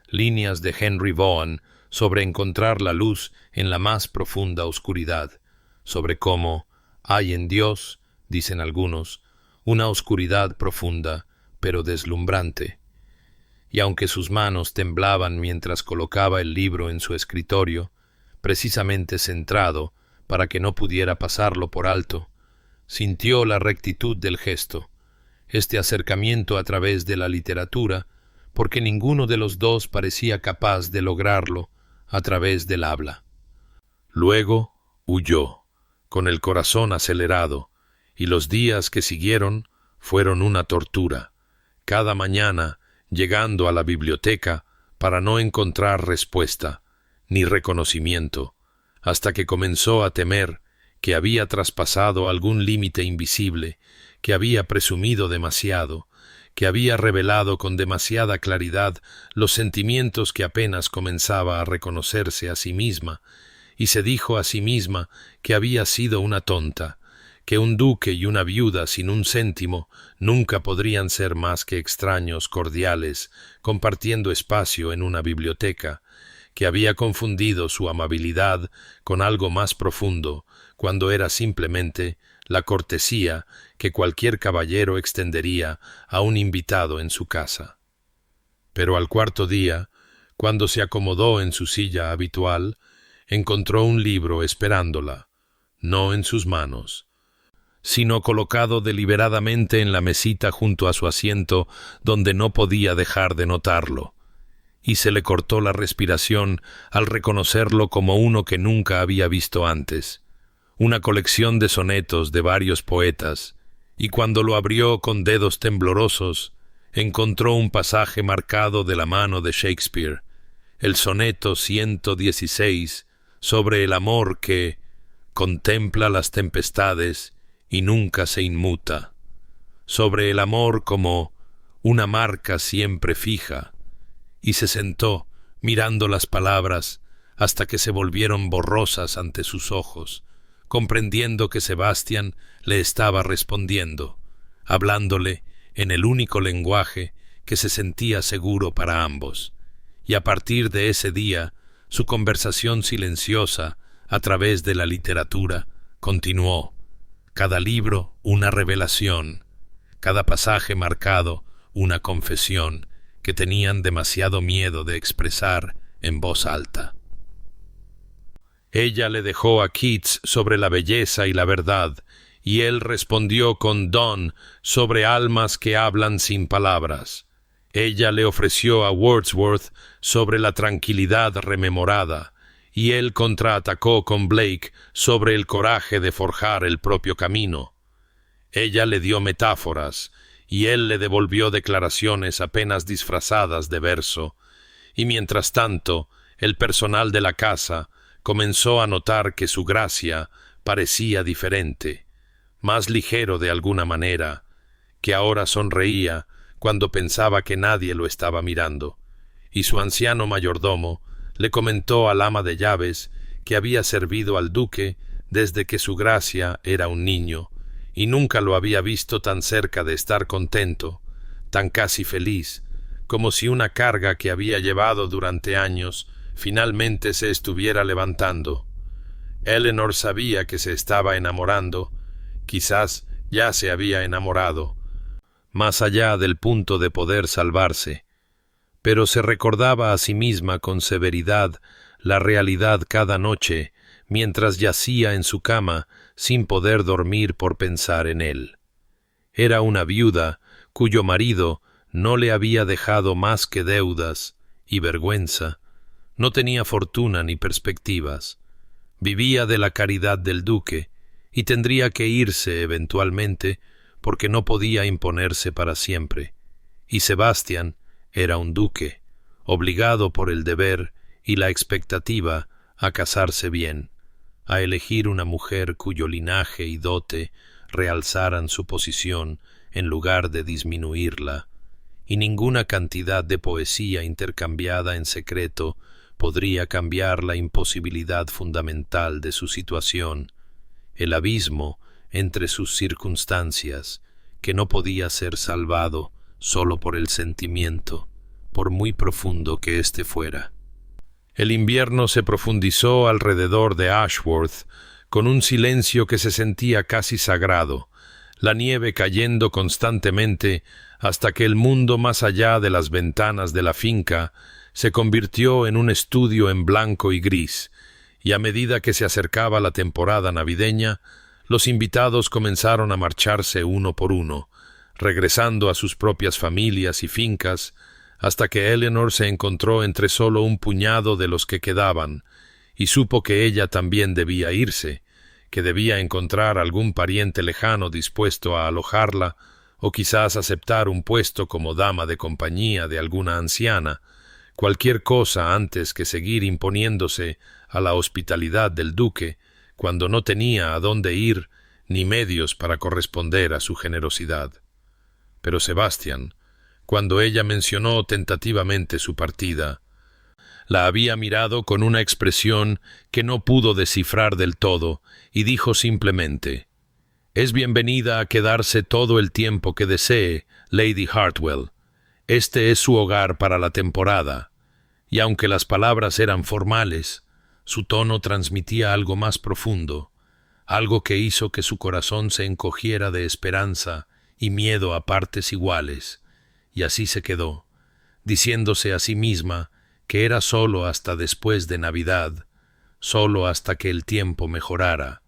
líneas de Henry Vaughan sobre encontrar la luz en la más profunda oscuridad, sobre cómo hay en Dios, dicen algunos, una oscuridad profunda, pero deslumbrante. Y aunque sus manos temblaban mientras colocaba el libro en su escritorio, precisamente centrado para que no pudiera pasarlo por alto, sintió la rectitud del gesto, este acercamiento a través de la literatura, porque ninguno de los dos parecía capaz de lograrlo a través del habla. Luego huyó, con el corazón acelerado, y los días que siguieron fueron una tortura, cada mañana llegando a la biblioteca para no encontrar respuesta ni reconocimiento, hasta que comenzó a temer que había traspasado algún límite invisible, que había presumido demasiado, que había revelado con demasiada claridad los sentimientos que apenas comenzaba a reconocerse a sí misma, y se dijo a sí misma que había sido una tonta, que un duque y una viuda sin un céntimo nunca podrían ser más que extraños cordiales, compartiendo espacio en una biblioteca, que había confundido su amabilidad con algo más profundo, cuando era simplemente la cortesía que cualquier caballero extendería a un invitado en su casa. Pero al cuarto día, cuando se acomodó en su silla habitual, encontró un libro esperándola, no en sus manos, sino colocado deliberadamente en la mesita junto a su asiento, donde no podía dejar de notarlo, y se le cortó la respiración al reconocerlo como uno que nunca había visto antes, una colección de sonetos de varios poetas, y cuando lo abrió con dedos temblorosos, encontró un pasaje marcado de la mano de Shakespeare, el soneto 116, sobre el amor que contempla las tempestades y nunca se inmuta, sobre el amor como una marca siempre fija, y se sentó mirando las palabras hasta que se volvieron borrosas ante sus ojos, comprendiendo que Sebastián le estaba respondiendo, hablándole en el único lenguaje que se sentía seguro para ambos, y a partir de ese día su conversación silenciosa a través de la literatura continuó, cada libro una revelación, cada pasaje marcado una confesión que tenían demasiado miedo de expresar en voz alta. Ella le dejó a Keats sobre la belleza y la verdad, y él respondió con Donne sobre almas que hablan sin palabras. Ella le ofreció a Wordsworth sobre la tranquilidad rememorada, y él contraatacó con Blake sobre el coraje de forjar el propio camino. Ella le dio metáforas, y él le devolvió declaraciones apenas disfrazadas de verso, y mientras tanto el personal de la casa comenzó a notar que su gracia parecía diferente, más ligero de alguna manera, que ahora sonreía cuando pensaba que nadie lo estaba mirando, y su anciano mayordomo le comentó al ama de llaves que había servido al duque desde que su gracia era un niño, y nunca lo había visto tan cerca de estar contento, tan casi feliz, como si una carga que había llevado durante años finalmente se estuviera levantando. Eleanor sabía que se estaba enamorando, quizás ya se había enamorado, más allá del punto de poder salvarse, pero se recordaba a sí misma con severidad la realidad cada noche mientras yacía en su cama sin poder dormir por pensar en él. Era una viuda cuyo marido no le había dejado más que deudas y vergüenza. No tenía fortuna ni perspectivas. Vivía de la caridad del duque y tendría que irse eventualmente porque no podía imponerse para siempre. Y Sebastián era un duque, obligado por el deber y la expectativa a casarse bien, a elegir una mujer cuyo linaje y dote realzaran su posición en lugar de disminuirla, y ninguna cantidad de poesía intercambiada en secreto podría cambiar la imposibilidad fundamental de su situación, el abismo entre sus circunstancias, que no podía ser salvado solo por el sentimiento, por muy profundo que éste fuera. El invierno se profundizó alrededor de Ashworth, con un silencio que se sentía casi sagrado, la nieve cayendo constantemente hasta que el mundo más allá de las ventanas de la finca se convirtió en un estudio en blanco y gris, y a medida que se acercaba la temporada navideña, los invitados comenzaron a marcharse uno por uno, regresando a sus propias familias y fincas, hasta que Eleanor se encontró entre solo un puñado de los que quedaban, y supo que ella también debía irse, que debía encontrar algún pariente lejano dispuesto a alojarla, o quizás aceptar un puesto como dama de compañía de alguna anciana, cualquier cosa antes que seguir imponiéndose a la hospitalidad del duque, cuando no tenía a dónde ir ni medios para corresponder a su generosidad. Pero Sebastián, cuando ella mencionó tentativamente su partida. La había mirado con una expresión que no pudo descifrar del todo, y dijo simplemente: «Es bienvenida a quedarse todo el tiempo que desee, Lady Hartwell. Este es su hogar para la temporada». Y aunque las palabras eran formales, su tono transmitía algo más profundo, algo que hizo que su corazón se encogiera de esperanza y miedo a partes iguales, y así se quedó, diciéndose a sí misma que era solo hasta después de Navidad, solo hasta que el tiempo mejorara,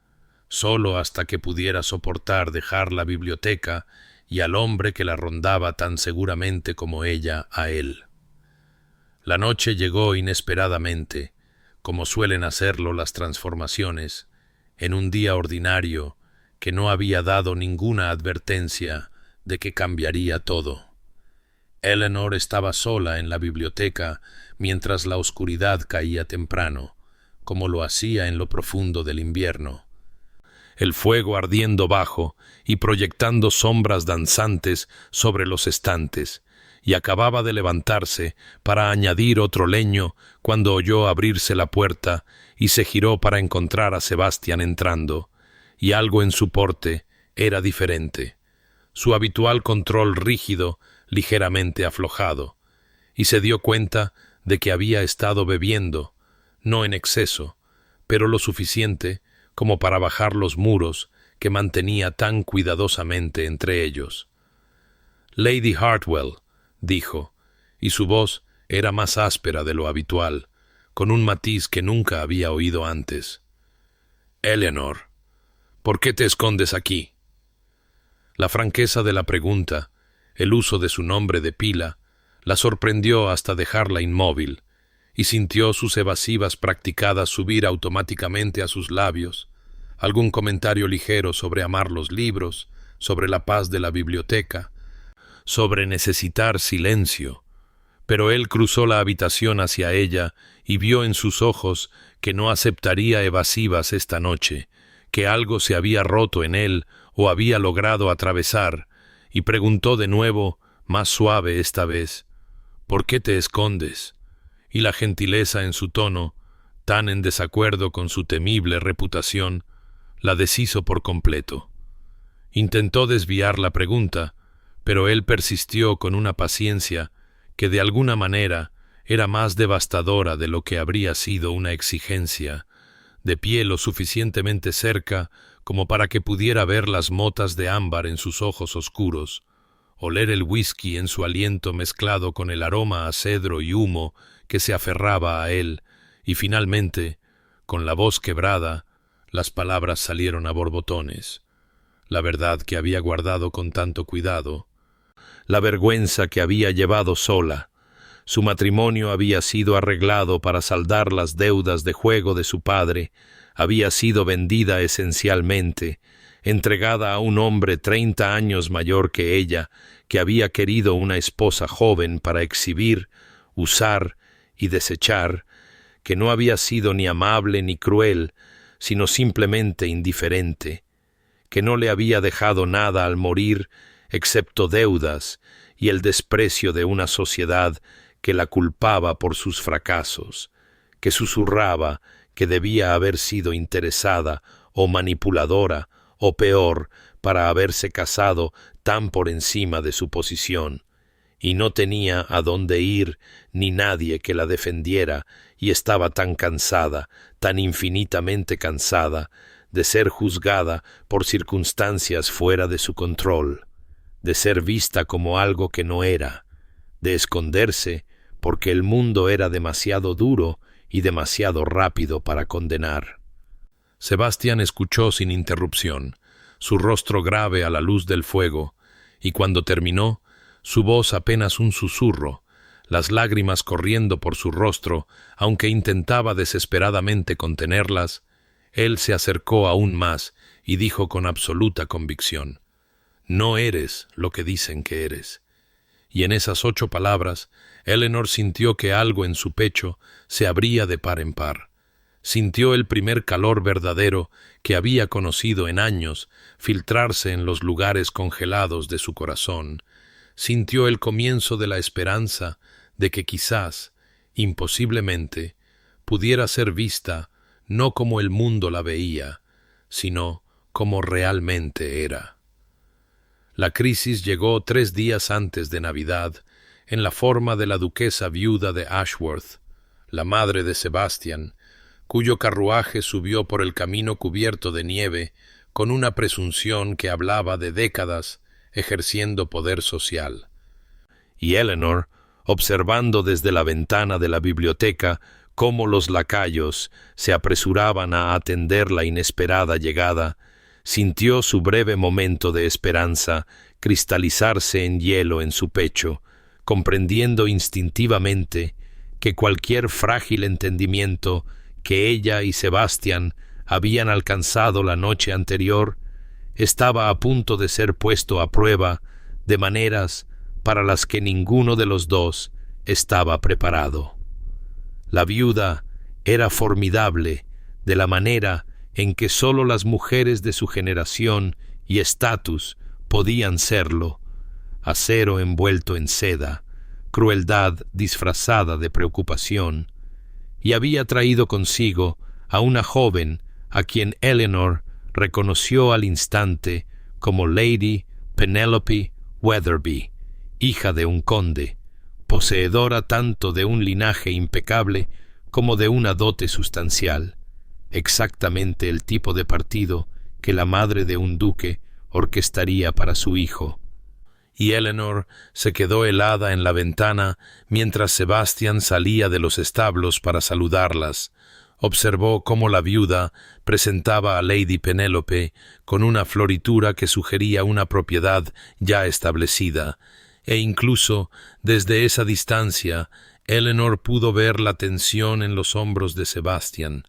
solo hasta que pudiera soportar dejar la biblioteca y al hombre que la rondaba tan seguramente como ella a él. La noche llegó inesperadamente, como suelen hacerlo las transformaciones, en un día ordinario que no había dado ninguna advertencia de que cambiaría todo. Eleanor estaba sola en la biblioteca mientras la oscuridad caía temprano, como lo hacía en lo profundo del invierno. El fuego ardiendo bajo y proyectando sombras danzantes sobre los estantes, y acababa de levantarse para añadir otro leño cuando oyó abrirse la puerta y se giró para encontrar a Sebastián entrando, y algo en su porte era diferente. Su habitual control rígido, ligeramente aflojado, y se dio cuenta de que había estado bebiendo, no en exceso, pero lo suficiente como para bajar los muros que mantenía tan cuidadosamente entre ellos. «Lady Hartwell», dijo, y su voz era más áspera de lo habitual, con un matiz que nunca había oído antes. «Eleanor, ¿por qué te escondes aquí?» La franqueza de la pregunta, el uso de su nombre de pila, la sorprendió hasta dejarla inmóvil, y sintió sus evasivas practicadas subir automáticamente a sus labios, algún comentario ligero sobre amar los libros, sobre la paz de la biblioteca, sobre necesitar silencio, pero él cruzó la habitación hacia ella y vio en sus ojos que no aceptaría evasivas esta noche, que algo se había roto en él o había logrado atravesar, y preguntó de nuevo, más suave esta vez: «¿Por qué te escondes?» Y la gentileza en su tono, tan en desacuerdo con su temible reputación, la deshizo por completo. Intentó desviar la pregunta, pero él persistió con una paciencia que de alguna manera era más devastadora de lo que habría sido una exigencia, de pie lo suficientemente cerca como para que pudiera ver las motas de ámbar en sus ojos oscuros, oler el whisky en su aliento mezclado con el aroma a cedro y humo que se aferraba a él, y finalmente, con la voz quebrada, las palabras salieron a borbotones. La verdad que había guardado con tanto cuidado, la vergüenza que había llevado sola. Su matrimonio había sido arreglado para saldar las deudas de juego de su padre, había sido vendida esencialmente, entregada a un hombre 30 años mayor que ella, que había querido una esposa joven para exhibir, usar y desechar, que no había sido ni amable ni cruel, sino simplemente indiferente, que no le había dejado nada al morir excepto deudas y el desprecio de una sociedad que la culpaba por sus fracasos, que susurraba que debía haber sido interesada o manipuladora o peor para haberse casado tan por encima de su posición, y no tenía a dónde ir ni nadie que la defendiera, y estaba tan cansada, tan infinitamente cansada, de ser juzgada por circunstancias fuera de su control, de ser vista como algo que no era, de esconderse porque el mundo era demasiado duro y demasiado rápido para condenar. Sebastián escuchó sin interrupción, su rostro grave a la luz del fuego, y cuando terminó, su voz apenas un susurro, las lágrimas corriendo por su rostro, aunque intentaba desesperadamente contenerlas, él se acercó aún más y dijo con absoluta convicción: «No eres lo que dicen que eres». Y en esas 8 palabras, Eleanor sintió que algo en su pecho se abría de par en par. Sintió el primer calor verdadero que había conocido en años filtrarse en los lugares congelados de su corazón. sintió el comienzo de la esperanza de que quizás, imposiblemente, pudiera ser vista no como el mundo la veía, sino como realmente era. La crisis llegó 3 días antes de Navidad, en la forma de la duquesa viuda de Ashworth, la madre de Sebastian, cuyo carruaje subió por el camino cubierto de nieve con una presunción que hablaba de décadas ejerciendo poder social. Y Eleanor, observando desde la ventana de la biblioteca cómo los lacayos se apresuraban a atender la inesperada llegada, sintió su breve momento de esperanza cristalizarse en hielo en su pecho, comprendiendo instintivamente que cualquier frágil entendimiento que ella y Sebastián habían alcanzado la noche anterior estaba a punto de ser puesto a prueba de maneras para las que ninguno de los dos estaba preparado. La viuda era formidable de la manera en que sólo las mujeres de su generación y estatus podían serlo: acero envuelto en seda, crueldad disfrazada de preocupación, y había traído consigo a una joven a quien Eleanor reconoció al instante como Lady Penelope Weatherby, hija de un conde, poseedora tanto de un linaje impecable como de una dote sustancial, exactamente el tipo de partido que la madre de un duque orquestaría para su hijo. Y Eleanor se quedó helada en la ventana mientras Sebastián salía de los establos para saludarlas. Observó cómo la viuda presentaba a Lady Penélope con una floritura que sugería una propiedad ya establecida, e incluso desde esa distancia Eleanor pudo ver la tensión en los hombros de Sebastián,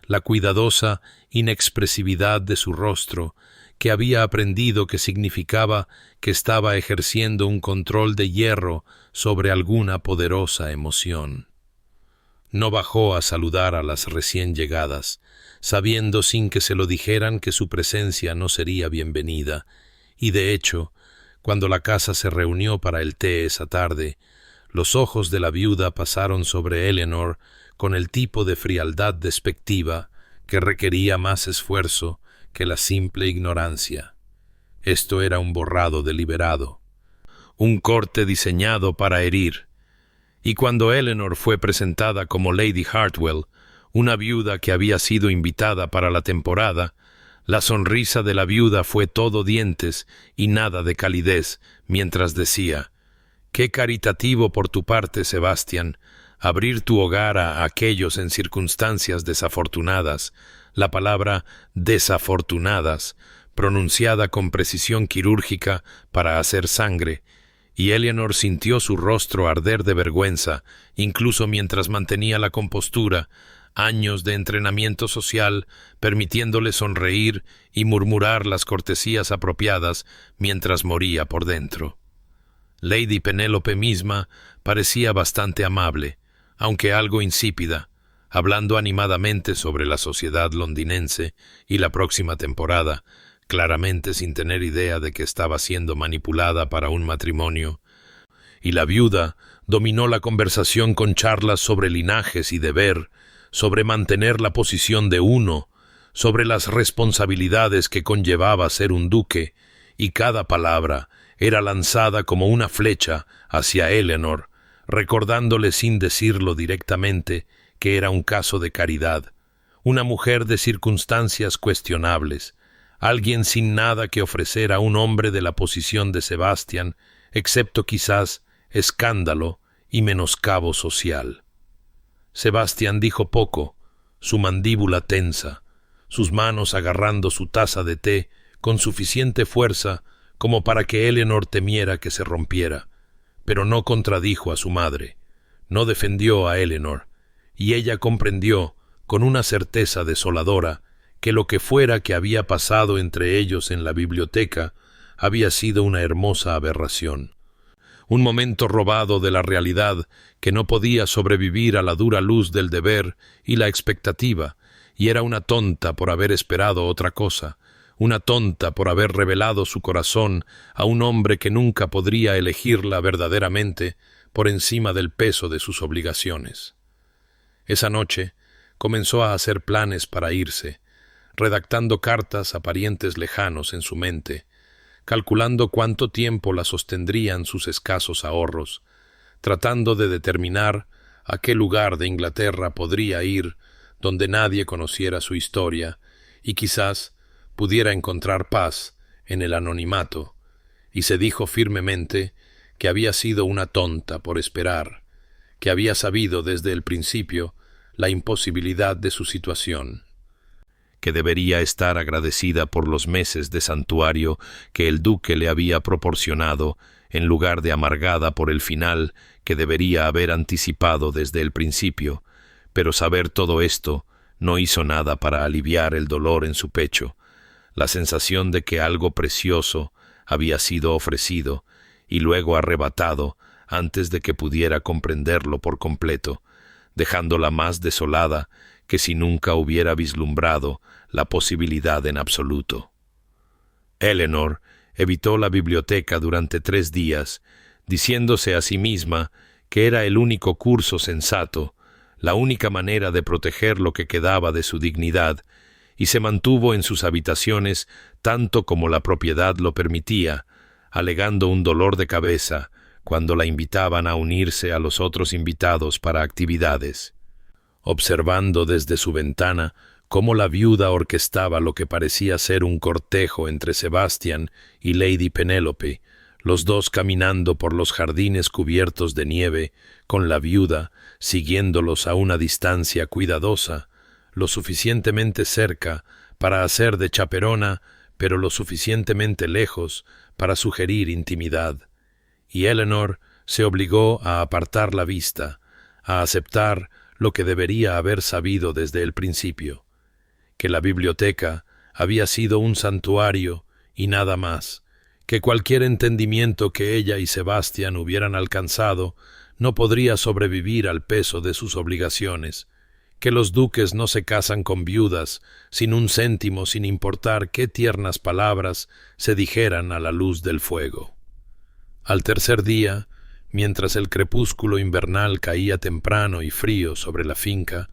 la cuidadosa inexpresividad de su rostro, que había aprendido que significaba que estaba ejerciendo un control de hierro sobre alguna poderosa emoción. No bajó a saludar a las recién llegadas, sabiendo sin que se lo dijeran que su presencia no sería bienvenida, y de hecho, cuando la casa se reunió para el té esa tarde, los ojos de la viuda pasaron sobre Eleanor con el tipo de frialdad despectiva que requería más esfuerzo que la simple ignorancia. Esto era un borrado deliberado, un corte diseñado para herir, y cuando Eleanor fue presentada como Lady Hartwell, una viuda que había sido invitada para la temporada, la sonrisa de la viuda fue todo dientes y nada de calidez, mientras decía: «Qué caritativo por tu parte, Sebastián, abrir tu hogar a aquellos en circunstancias desafortunadas». La palabra «desafortunadas», pronunciada con precisión quirúrgica para hacer sangre, y Eleanor sintió su rostro arder de vergüenza, incluso mientras mantenía la compostura, años de entrenamiento social permitiéndole sonreír y murmurar las cortesías apropiadas mientras moría por dentro. Lady Penélope misma parecía bastante amable, aunque algo insípida, hablando animadamente sobre la sociedad londinense y la próxima temporada, claramente sin tener idea de que estaba siendo manipulada para un matrimonio. Y la viuda dominó la conversación con charlas sobre linajes y deber, sobre mantener la posición de uno, sobre las responsabilidades que conllevaba ser un duque, y cada palabra era lanzada como una flecha hacia Eleanor, recordándole sin decirlo directamente que era un caso de caridad, una mujer de circunstancias cuestionables, alguien sin nada que ofrecer a un hombre de la posición de Sebastián, excepto quizás escándalo y menoscabo social. Sebastián dijo poco, su mandíbula tensa, sus manos agarrando su taza de té con suficiente fuerza como para que Eleanor temiera que se rompiera, pero no contradijo a su madre, no defendió a Eleanor, y ella comprendió, con una certeza desoladora, que lo que fuera que había pasado entre ellos en la biblioteca había sido una hermosa aberración, un momento robado de la realidad que no podía sobrevivir a la dura luz del deber y la expectativa, y era una tonta por haber esperado otra cosa, una tonta por haber revelado su corazón a un hombre que nunca podría elegirla verdaderamente por encima del peso de sus obligaciones. Esa noche comenzó a hacer planes para irse, redactando cartas a parientes lejanos en su mente, calculando cuánto tiempo la sostendrían sus escasos ahorros, tratando de determinar a qué lugar de Inglaterra podría ir donde nadie conociera su historia y quizás pudiera encontrar paz en el anonimato, y se dijo firmemente que había sido una tonta por esperar, que había sabido desde el principio la imposibilidad de su situación, que debería estar agradecida por los meses de santuario que el duque le había proporcionado, en lugar de amargada por el final que debería haber anticipado desde el principio, pero saber todo esto no hizo nada para aliviar el dolor en su pecho, la sensación de que algo precioso había sido ofrecido y luego arrebatado antes de que pudiera comprenderlo por completo, dejándola más desolada que si nunca hubiera vislumbrado la posibilidad en absoluto. Eleanor evitó la biblioteca durante 3 días, diciéndose a sí misma que era el único curso sensato, la única manera de proteger lo que quedaba de su dignidad, y se mantuvo en sus habitaciones tanto como la propiedad lo permitía, alegando un dolor de cabeza cuando la invitaban a unirse a los otros invitados para actividades. Observando desde su ventana cómo la viuda orquestaba lo que parecía ser un cortejo entre Sebastian y Lady Penélope, los dos caminando por los jardines cubiertos de nieve, con la viuda siguiéndolos a una distancia cuidadosa, lo suficientemente cerca para hacer de chaperona, pero lo suficientemente lejos para sugerir intimidad. Y Eleanor se obligó a apartar la vista, a aceptar lo que debería haber sabido desde el principio, que la biblioteca había sido un santuario y nada más, que cualquier entendimiento que ella y Sebastian hubieran alcanzado no podría sobrevivir al peso de sus obligaciones, que los duques no se casan con viudas sin un céntimo, sin importar qué tiernas palabras se dijeran a la luz del fuego. Al tercer día, mientras el crepúsculo invernal caía temprano y frío sobre la finca,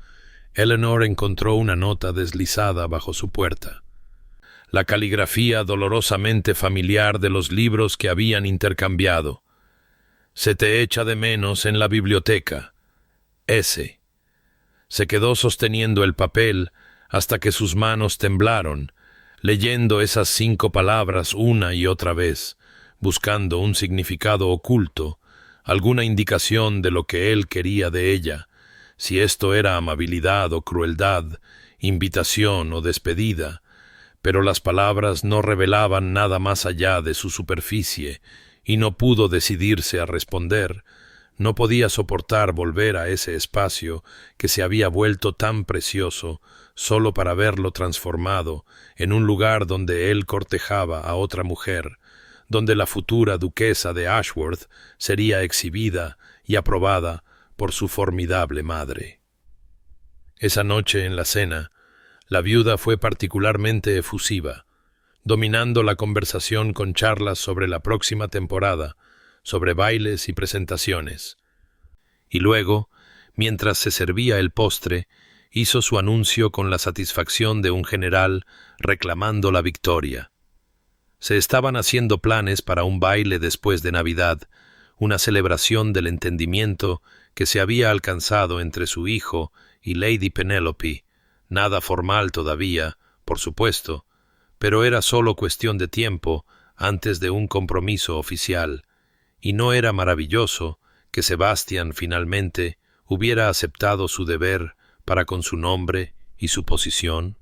Eleanor encontró una nota deslizada bajo su puerta. La caligrafía dolorosamente familiar de los libros que habían intercambiado. «Se te echa de menos en la biblioteca. S». Se quedó sosteniendo el papel hasta que sus manos temblaron, leyendo esas 5 palabras una y otra vez, buscando un significado oculto, alguna indicación de lo que él quería de ella, si esto era amabilidad o crueldad, invitación o despedida, pero las palabras no revelaban nada más allá de su superficie, y no pudo decidirse a responder. No podía soportar volver a ese espacio que se había vuelto tan precioso solo para verlo transformado en un lugar donde él cortejaba a otra mujer, donde la futura duquesa de Ashworth sería exhibida y aprobada por su formidable madre. Esa noche en la cena, la viuda fue particularmente efusiva, dominando la conversación con charlas sobre la próxima temporada, sobre bailes y presentaciones. Y luego, mientras se servía el postre, hizo su anuncio con la satisfacción de un general reclamando la victoria. Se estaban haciendo planes para un baile después de Navidad, una celebración del entendimiento que se había alcanzado entre su hijo y Lady Penélope, nada formal todavía, por supuesto, pero era solo cuestión de tiempo antes de un compromiso oficial, y no era maravilloso que Sebastian finalmente hubiera aceptado su deber para con su nombre y su posición.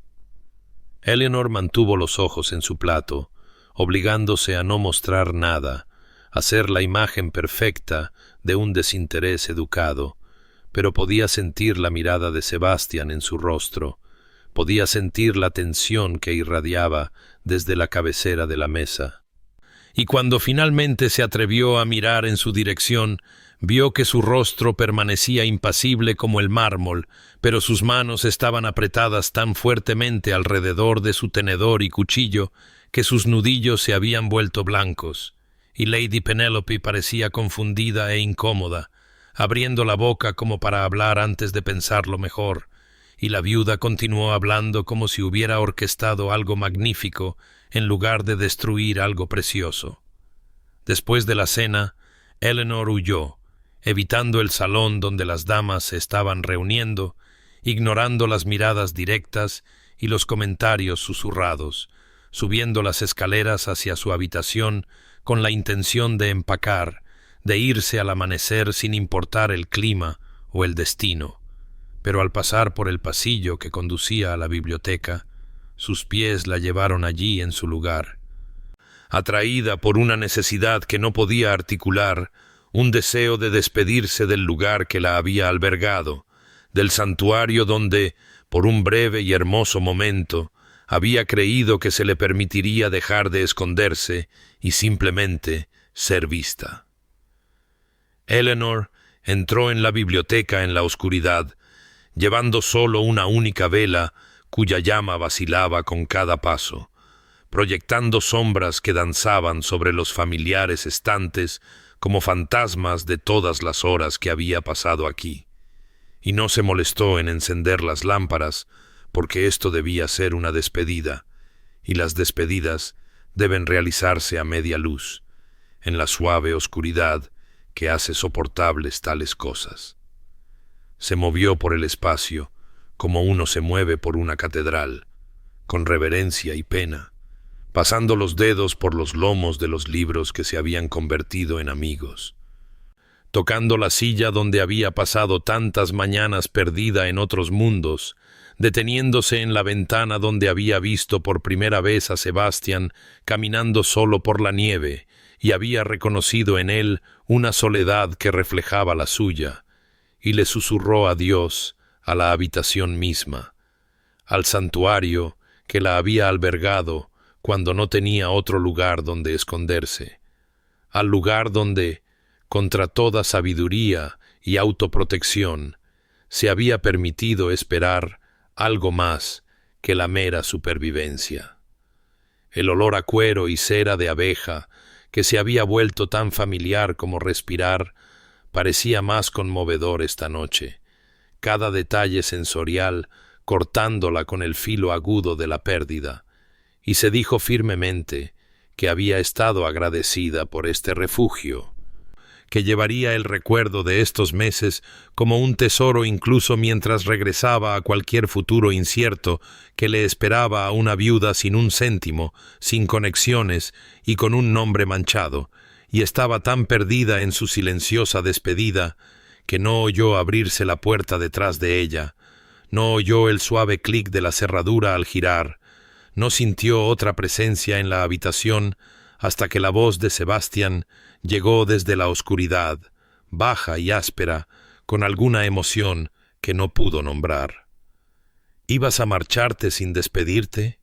Eleanor mantuvo los ojos en su plato, obligándose a no mostrar nada, a ser la imagen perfecta de un desinterés educado, pero podía sentir la mirada de Sebastian en su rostro, podía sentir la tensión que irradiaba desde la cabecera de la mesa. Y cuando finalmente se atrevió a mirar en su dirección, Vio que su rostro permanecía impasible como el mármol, pero sus manos estaban apretadas tan fuertemente alrededor de su tenedor y cuchillo que sus nudillos se habían vuelto blancos, y Lady Penélope parecía confundida e incómoda, abriendo la boca como para hablar antes de pensarlo mejor, y la viuda continuó hablando como si hubiera orquestado algo magnífico en lugar de destruir algo precioso. Después de la cena, Eleanor huyó, evitando el salón donde las damas se estaban reuniendo, ignorando las miradas directas y los comentarios susurrados, subiendo las escaleras hacia su habitación con la intención de empacar, de irse al amanecer sin importar el clima o el destino. Pero al pasar por el pasillo que conducía a la biblioteca, sus pies la llevaron allí en su lugar. Atraída por una necesidad que no podía articular, un deseo de despedirse del lugar que la había albergado, del santuario donde, por un breve y hermoso momento, había creído que se le permitiría dejar de esconderse y simplemente ser vista. Eleanor entró en la biblioteca en la oscuridad, llevando solo una única vela cuya llama vacilaba con cada paso, proyectando sombras que danzaban sobre los familiares estantes como fantasmas de todas las horas que había pasado aquí, y no se molestó en encender las lámparas, porque esto debía ser una despedida, y las despedidas deben realizarse a media luz, en la suave oscuridad que hace soportables tales cosas. Se movió por el espacio, como uno se mueve por una catedral, con reverencia y pena, pasando los dedos por los lomos de los libros que se habían convertido en amigos, tocando la silla donde había pasado tantas mañanas perdida en otros mundos, deteniéndose en la ventana donde había visto por primera vez a Sebastián caminando solo por la nieve, y había reconocido en él una soledad que reflejaba la suya, y le susurró adiós a la habitación misma, al santuario que la había albergado cuando no tenía otro lugar donde esconderse, al lugar donde, contra toda sabiduría y autoprotección, se había permitido esperar algo más que la mera supervivencia. El olor a cuero y cera de abeja, que se había vuelto tan familiar como respirar, parecía más conmovedor esta noche, cada detalle sensorial cortándola con el filo agudo de la pérdida, y se dijo firmemente que había estado agradecida por este refugio, que llevaría el recuerdo de estos meses como un tesoro incluso mientras regresaba a cualquier futuro incierto que le esperaba a una viuda sin un céntimo, sin conexiones y con un nombre manchado, y estaba tan perdida en su silenciosa despedida que no oyó abrirse la puerta detrás de ella, no oyó el suave clic de la cerradura al girar, no sintió otra presencia en la habitación hasta que la voz de Sebastián llegó desde la oscuridad, baja y áspera, con alguna emoción que no pudo nombrar. ¿Ibas a marcharte sin despedirte?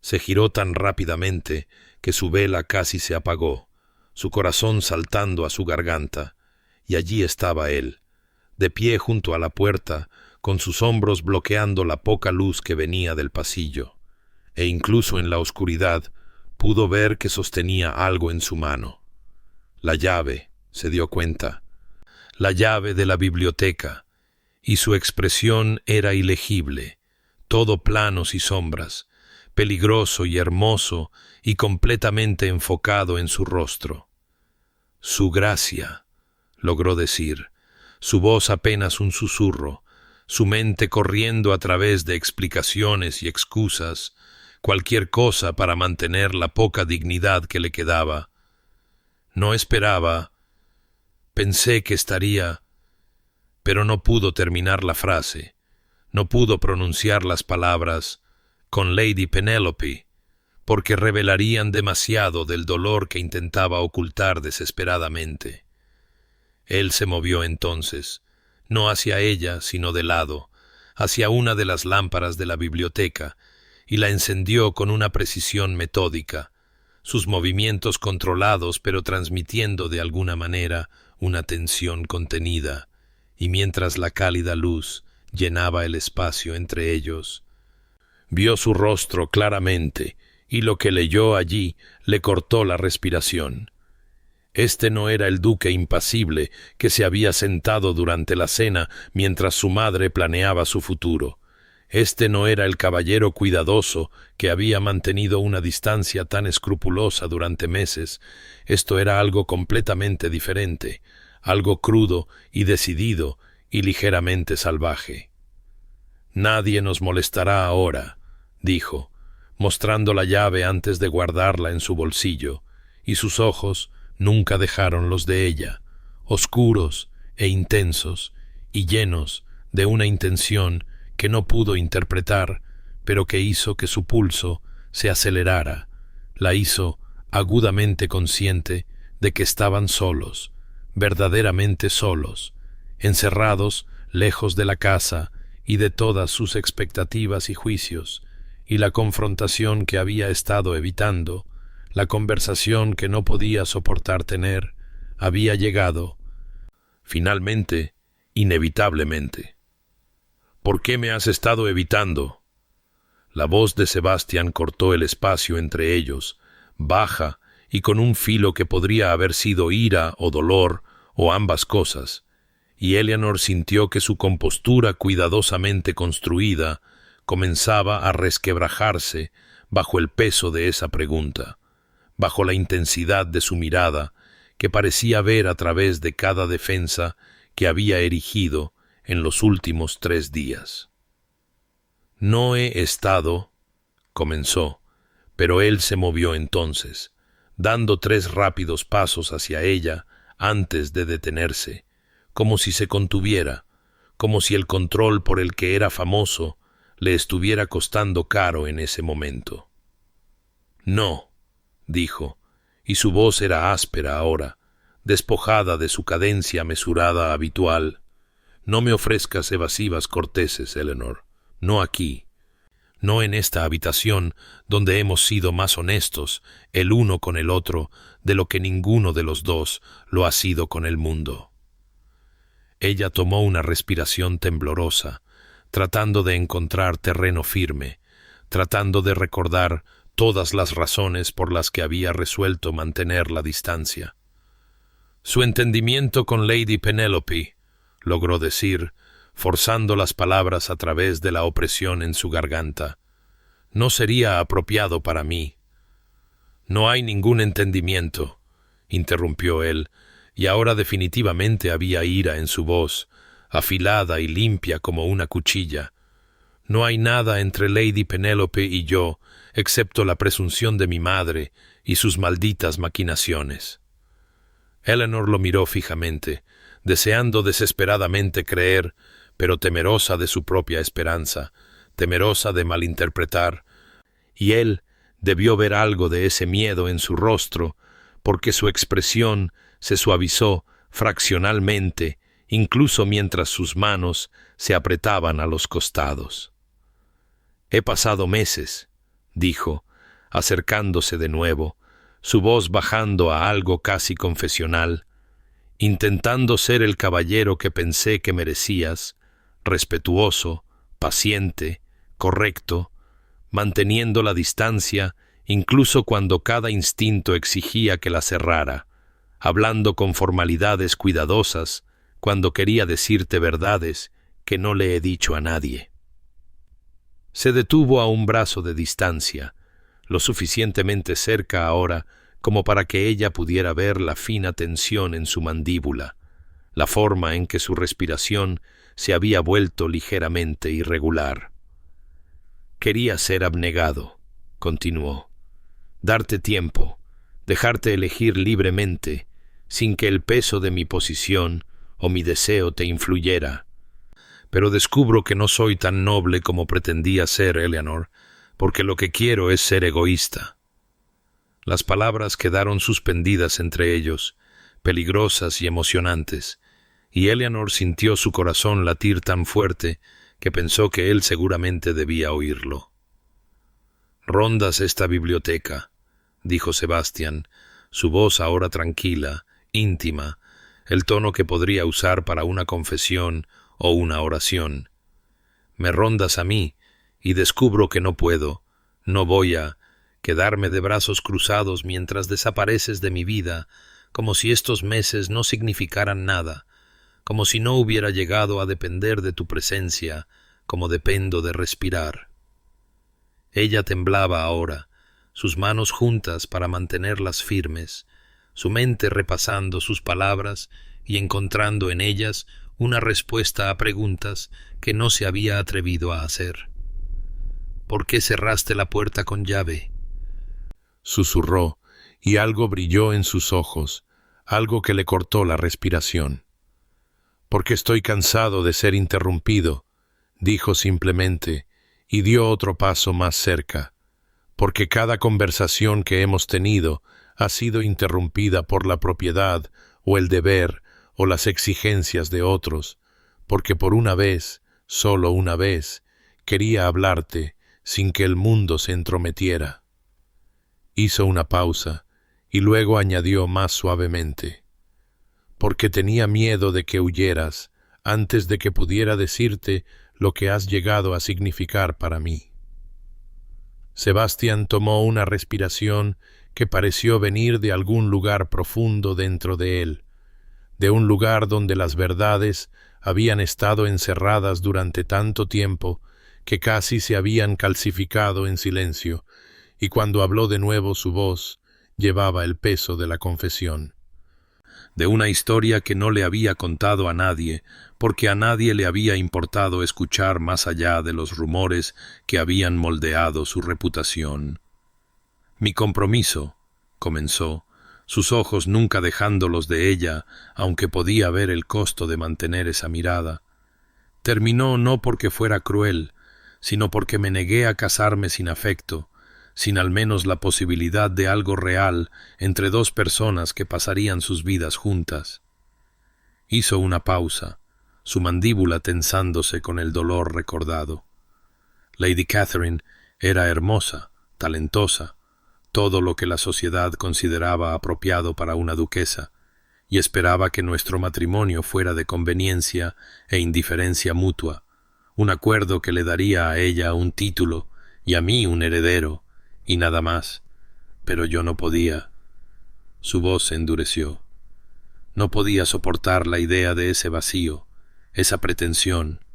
Se giró tan rápidamente que su vela casi se apagó, su corazón saltando a su garganta, y allí estaba él, de pie junto a la puerta, con sus hombros bloqueando la poca luz que venía del pasillo, e incluso en la oscuridad pudo ver que sostenía algo en su mano. La llave, se dio cuenta, la llave de la biblioteca, y su expresión era ilegible, todo planos y sombras, peligroso y hermoso y completamente enfocado en su rostro. Su gracia, logró decir, su voz apenas un susurro, su mente corriendo a través de explicaciones y excusas, cualquier cosa para mantener la poca dignidad que le quedaba. No esperaba, pensé que estaría, pero no pudo terminar la frase, no pudo pronunciar las palabras con Lady Penélope, porque revelarían demasiado del dolor que intentaba ocultar desesperadamente. Él se movió entonces, no hacia ella, sino de lado, hacia una de las lámparas de la biblioteca, y la encendió con una precisión metódica, sus movimientos controlados pero transmitiendo de alguna manera una tensión contenida, y mientras la cálida luz llenaba el espacio entre ellos, vio su rostro claramente, y lo que leyó allí le cortó la respiración. Este no era el duque impasible que se había sentado durante la cena mientras su madre planeaba su futuro. Este no era el caballero cuidadoso que había mantenido una distancia tan escrupulosa durante meses. Esto era algo completamente diferente, algo crudo y decidido y ligeramente salvaje. «Nadie nos molestará ahora», dijo, mostrando la llave antes de guardarla en su bolsillo, y sus ojos nunca dejaron los de ella, oscuros e intensos y llenos de una intención que no pudo interpretar, pero que hizo que su pulso se acelerara, la hizo agudamente consciente de que estaban solos, verdaderamente solos, encerrados lejos de la casa y de todas sus expectativas y juicios, y la confrontación que había estado evitando, la conversación que no podía soportar tener, había llegado, finalmente, inevitablemente. «¿Por qué me has estado evitando?» La voz de Sebastián cortó el espacio entre ellos, baja y con un filo que podría haber sido ira o dolor o ambas cosas, y Eleanor sintió que su compostura cuidadosamente construida comenzaba a resquebrajarse bajo el peso de esa pregunta, bajo la intensidad de su mirada, que parecía ver a través de cada defensa que había erigido en los últimos 3 días. «No he estado», comenzó, pero él se movió entonces, dando 3 rápidos pasos hacia ella antes de detenerse, como si se contuviera, como si el control por el que era famoso le estuviera costando caro en ese momento. «No», dijo, y su voz era áspera ahora, despojada de su cadencia mesurada habitual. «No me ofrezcas evasivas corteses, Eleanor, no aquí, no en esta habitación donde hemos sido más honestos el uno con el otro de lo que ninguno de los dos lo ha sido con el mundo». Ella tomó una respiración temblorosa, tratando de encontrar terreno firme, tratando de recordar todas las razones por las que había resuelto mantener la distancia. «Su entendimiento con Lady Penelope», logró decir, forzando las palabras a través de la opresión en su garganta, «no sería apropiado para mí». «No hay ningún entendimiento», interrumpió él, y ahora definitivamente había ira en su voz, afilada y limpia como una cuchilla. «No hay nada entre Lady Penelope y yo, excepto la presunción de mi madre y sus malditas maquinaciones». Eleanor lo miró fijamente, deseando desesperadamente creer, pero temerosa de su propia esperanza, temerosa de malinterpretar, y él debió ver algo de ese miedo en su rostro, porque su expresión se suavizó fraccionalmente, incluso mientras sus manos se apretaban a los costados. «He pasado meses», dijo, acercándose de nuevo, su voz bajando a algo casi confesional, «intentando ser el caballero que pensé que merecías, respetuoso, paciente, correcto, manteniendo la distancia incluso cuando cada instinto exigía que la cerrara, hablando con formalidades cuidadosas cuando quería decirte verdades que no le he dicho a nadie». Se detuvo a un brazo de distancia, lo suficientemente cerca ahora como para que ella pudiera ver la fina tensión en su mandíbula, la forma en que su respiración se había vuelto ligeramente irregular. «Quería ser abnegado», continuó, «darte tiempo, dejarte elegir libremente, sin que el peso de mi posición o mi deseo te influyera. Pero descubro que no soy tan noble como pretendía ser, Eleanor, porque lo que quiero es ser egoísta». Las palabras quedaron suspendidas entre ellos, peligrosas y emocionantes, y Eleanor sintió su corazón latir tan fuerte que pensó que él seguramente debía oírlo. «Rondas esta biblioteca», dijo Sebastián, su voz ahora tranquila, íntima, el tono que podría usar para una confesión o una oración. Me rondas a mí y descubro que no puedo, no voy a quedarme de brazos cruzados mientras desapareces de mi vida, como si estos meses no significaran nada, como si no hubiera llegado a depender de tu presencia, como dependo de respirar. Ella temblaba ahora, sus manos juntas para mantenerlas firmes, su mente repasando sus palabras y encontrando en ellas una respuesta a preguntas que no se había atrevido a hacer. ¿Por qué cerraste la puerta con llave?, susurró, y algo brilló en sus ojos, algo que le cortó la respiración. Porque estoy cansado de ser interrumpido, dijo simplemente, y dio otro paso más cerca. Porque cada conversación que hemos tenido ha sido interrumpida por la propiedad, o el deber, o las exigencias de otros, porque por una vez, solo una vez, quería hablarte sin que el mundo se entrometiera. Hizo una pausa, y luego añadió más suavemente, porque tenía miedo de que huyeras antes de que pudiera decirte lo que has llegado a significar para mí. Sebastián tomó una respiración que pareció venir de algún lugar profundo dentro de él, de un lugar donde las verdades habían estado encerradas durante tanto tiempo que casi se habían calcificado en silencio, y cuando habló de nuevo su voz llevaba el peso de la confesión. De una historia que no le había contado a nadie, porque a nadie le había importado escuchar más allá de los rumores que habían moldeado su reputación. Mi compromiso, comenzó, sus ojos nunca dejándolos de ella, aunque podía ver el costo de mantener esa mirada, terminó no porque fuera cruel, sino porque me negué a casarme sin afecto, sin al menos la posibilidad de algo real entre dos personas que pasarían sus vidas juntas. Hizo una pausa, su mandíbula tensándose con el dolor recordado. Lady Catherine era hermosa, talentosa, todo lo que la sociedad consideraba apropiado para una duquesa, y esperaba que nuestro matrimonio fuera de conveniencia e indiferencia mutua, un acuerdo que le daría a ella un título y a mí un heredero, y nada más, pero yo no podía. Su voz se endureció. No podía soportar la idea de ese vacío, esa pretensión.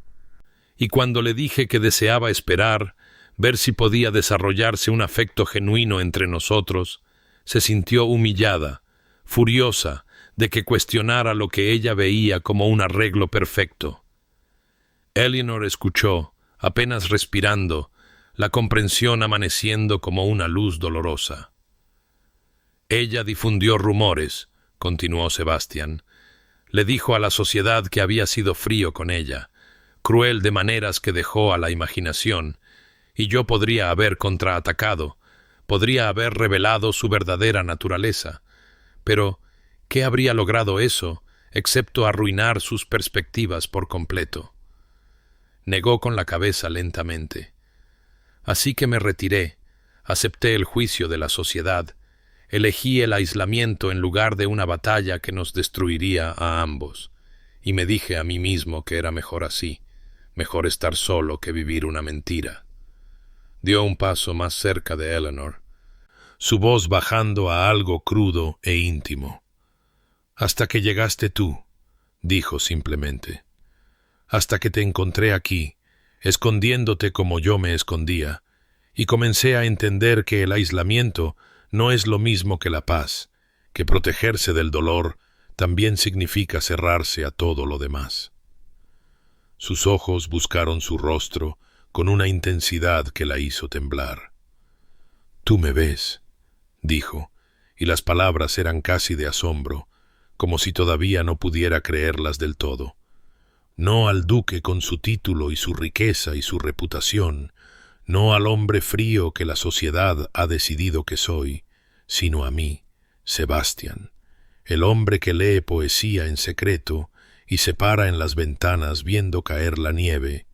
Y cuando le dije que deseaba esperar, ver si podía desarrollarse un afecto genuino entre nosotros, se sintió humillada, furiosa de que cuestionara lo que ella veía como un arreglo perfecto. Eleanor escuchó, apenas respirando, la comprensión amaneciendo como una luz dolorosa. Ella difundió rumores, continuó Sebastián. Le dijo a la sociedad que había sido frío con ella, cruel de maneras que dejó a la imaginación, y yo podría haber contraatacado, podría haber revelado su verdadera naturaleza. Pero, ¿qué habría logrado eso, excepto arruinar sus perspectivas por completo? Negó con la cabeza lentamente. Así que me retiré, acepté el juicio de la sociedad, elegí el aislamiento en lugar de una batalla que nos destruiría a ambos, y me dije a mí mismo que era mejor así, mejor estar solo que vivir una mentira. Dio un paso más cerca de Eleanor, su voz bajando a algo crudo e íntimo. «Hasta que llegaste tú», dijo simplemente. «Hasta que te encontré aquí, escondiéndote como yo me escondía, y comencé a entender que el aislamiento no es lo mismo que la paz, que protegerse del dolor también significa cerrarse a todo lo demás». Sus ojos buscaron su rostro con una intensidad que la hizo temblar. «Tú me ves», dijo, y las palabras eran casi de asombro, como si todavía no pudiera creerlas del todo. No al duque con su título y su riqueza y su reputación, no al hombre frío que la sociedad ha decidido que soy, sino a mí, Sebastián, el hombre que lee poesía en secreto y se para en las ventanas viendo caer la nieve,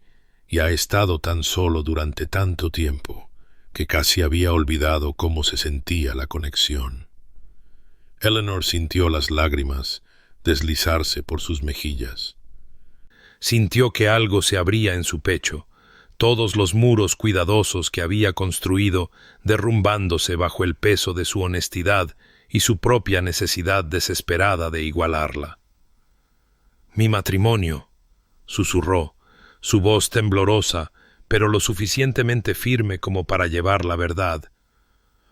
y ha estado tan solo durante tanto tiempo, que casi había olvidado cómo se sentía la conexión. Eleanor sintió las lágrimas deslizarse por sus mejillas. Sintió que algo se abría en su pecho, todos los muros cuidadosos que había construido derrumbándose bajo el peso de su honestidad y su propia necesidad desesperada de igualarla. «Mi matrimonio», susurró, su voz temblorosa, pero lo suficientemente firme como para llevar la verdad.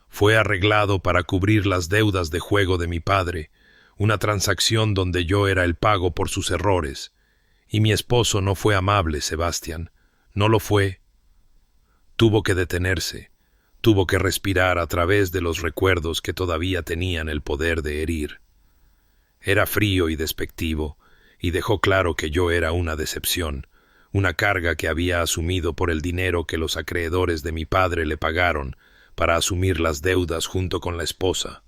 «Fue arreglado para cubrir las deudas de juego de mi padre, una transacción donde yo era el pago por sus errores. Y mi esposo no fue amable, Sebastián. No lo fue». Tuvo que detenerse, tuvo que respirar a través de los recuerdos que todavía tenían el poder de herir. Era frío y despectivo, y dejó claro que yo era una decepción, una carga que había asumido por el dinero que los acreedores de mi padre le pagaron para asumir las deudas junto con la esposa.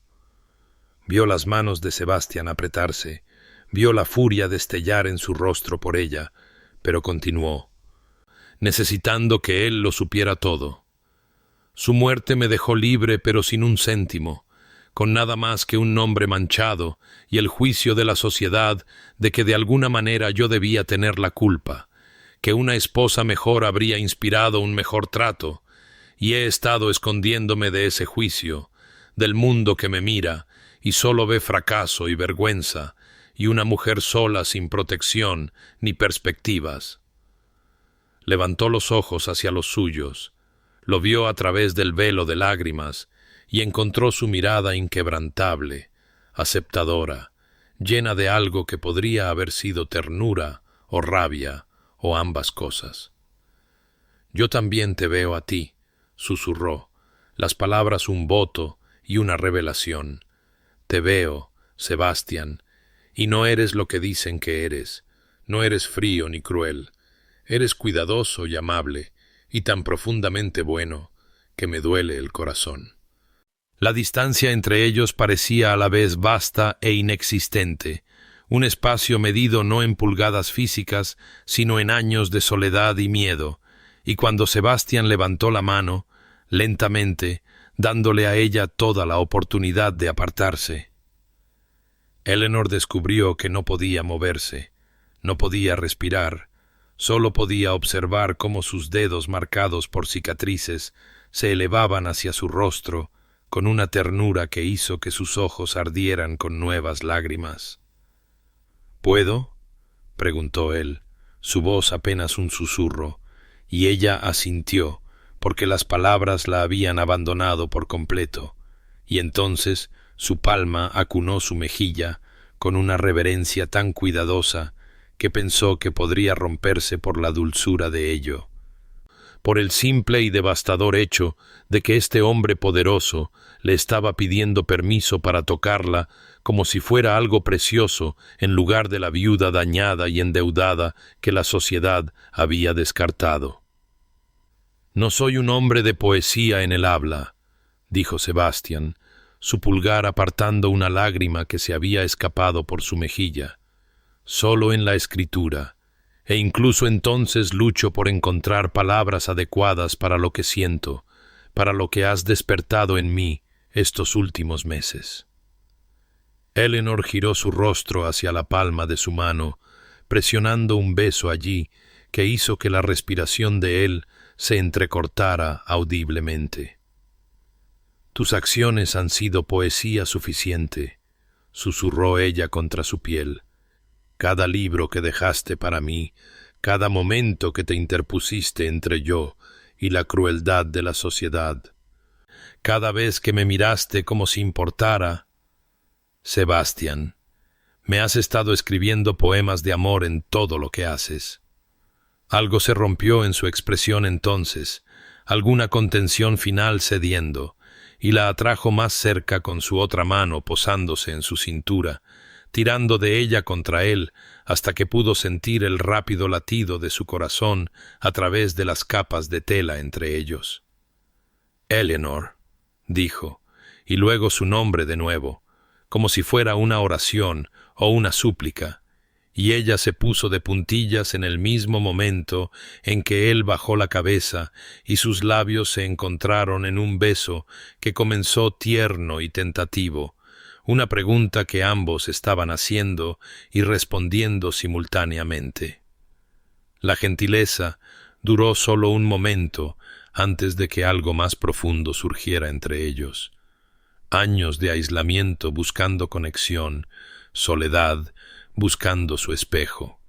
Vio las manos de Sebastián apretarse, vio la furia destellar en su rostro por ella, pero continuó, necesitando que él lo supiera todo. Su muerte me dejó libre pero sin un céntimo, con nada más que un nombre manchado y el juicio de la sociedad de que de alguna manera yo debía tener la culpa, que una esposa mejor habría inspirado un mejor trato, y he estado escondiéndome de ese juicio, del mundo que me mira y solo ve fracaso y vergüenza, y una mujer sola sin protección ni perspectivas. Levantó los ojos hacia los suyos, lo vio a través del velo de lágrimas y encontró su mirada inquebrantable, aceptadora, llena de algo que podría haber sido ternura o rabia o ambas cosas. «Yo también te veo a ti», susurró, las palabras un voto y una revelación. «Te veo, Sebastián, y no eres lo que dicen que eres, no eres frío ni cruel, eres cuidadoso y amable, y tan profundamente bueno, que me duele el corazón». La distancia entre ellos parecía a la vez vasta e inexistente, un espacio medido no en pulgadas físicas, sino en años de soledad y miedo, y cuando Sebastián levantó la mano, lentamente, dándole a ella toda la oportunidad de apartarse, Eleanor descubrió que no podía moverse, no podía respirar, solo podía observar cómo sus dedos marcados por cicatrices se elevaban hacia su rostro con una ternura que hizo que sus ojos ardieran con nuevas lágrimas. «¿Puedo?», preguntó él, su voz apenas un susurro, y ella asintió, porque las palabras la habían abandonado por completo, y entonces su palma acunó su mejilla con una reverencia tan cuidadosa que pensó que podría romperse por la dulzura de ello, por el simple y devastador hecho de que este hombre poderoso le estaba pidiendo permiso para tocarla como si fuera algo precioso en lugar de la viuda dañada y endeudada que la sociedad había descartado. «No soy un hombre de poesía en el habla», dijo Sebastián, su pulgar apartando una lágrima que se había escapado por su mejilla. «Solo en la escritura, e incluso entonces lucho por encontrar palabras adecuadas para lo que siento, para lo que has despertado en mí estos últimos meses». Eleanor giró su rostro hacia la palma de su mano, presionando un beso allí que hizo que la respiración de él se entrecortara audiblemente. «Tus acciones han sido poesía suficiente», susurró ella contra su piel. «Cada libro que dejaste para mí, cada momento que te interpusiste entre yo y la crueldad de la sociedad, cada vez que me miraste como si importara. Sebastián, me has estado escribiendo poemas de amor en todo lo que haces». Algo se rompió en su expresión entonces, alguna contención final cediendo, y la atrajo más cerca con su otra mano posándose en su cintura, tirando de ella contra él hasta que pudo sentir el rápido latido de su corazón a través de las capas de tela entre ellos. «Eleanor», dijo, y luego su nombre de nuevo, como si fuera una oración o una súplica, y ella se puso de puntillas en el mismo momento en que él bajó la cabeza y sus labios se encontraron en un beso que comenzó tierno y tentativo, una pregunta que ambos estaban haciendo y respondiendo simultáneamente. La gentileza duró solo un momento antes de que algo más profundo surgiera entre ellos. Años de aislamiento buscando conexión, soledad, buscando su espejo.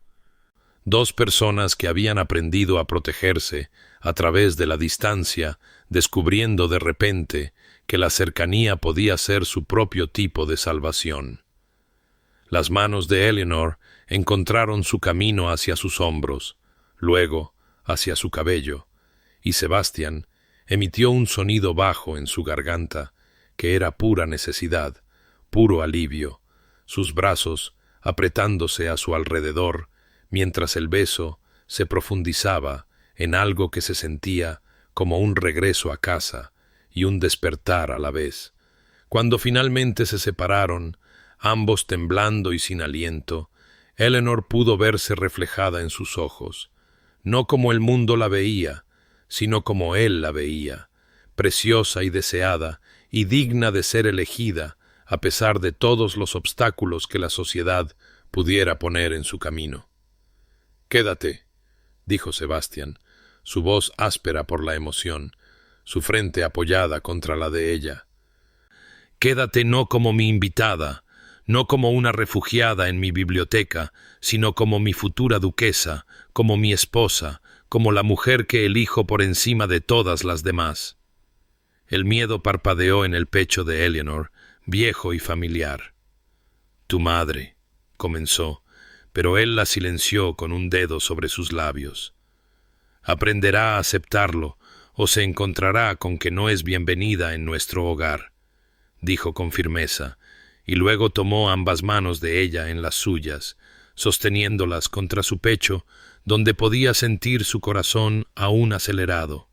Dos personas que habían aprendido a protegerse a través de la distancia, descubriendo de repente que la cercanía podía ser su propio tipo de salvación. Las manos de Eleanor encontraron su camino hacia sus hombros, luego hacia su cabello, y Sebastián emitió un sonido bajo en su garganta, que era pura necesidad, puro alivio, sus brazos apretándose a su alrededor, mientras el beso se profundizaba en algo que se sentía como un regreso a casa y un despertar a la vez. Cuando finalmente se separaron, ambos temblando y sin aliento, Eleanor pudo verse reflejada en sus ojos, no como el mundo la veía, sino como él la veía, preciosa y deseada y digna de ser elegida, a pesar de todos los obstáculos que la sociedad pudiera poner en su camino. «Quédate», dijo Sebastián, su voz áspera por la emoción, su frente apoyada contra la de ella. «Quédate no como mi invitada, no como una refugiada en mi biblioteca, sino como mi futura duquesa, como mi esposa, como la mujer que elijo por encima de todas las demás». El miedo parpadeó en el pecho de Eleanor, viejo y familiar. «Tu madre», comenzó, pero él la silenció con un dedo sobre sus labios. «Aprenderá a aceptarlo, o se encontrará con que no es bienvenida en nuestro hogar», dijo con firmeza, y luego tomó ambas manos de ella en las suyas, sosteniéndolas contra su pecho, donde podía sentir su corazón aún acelerado.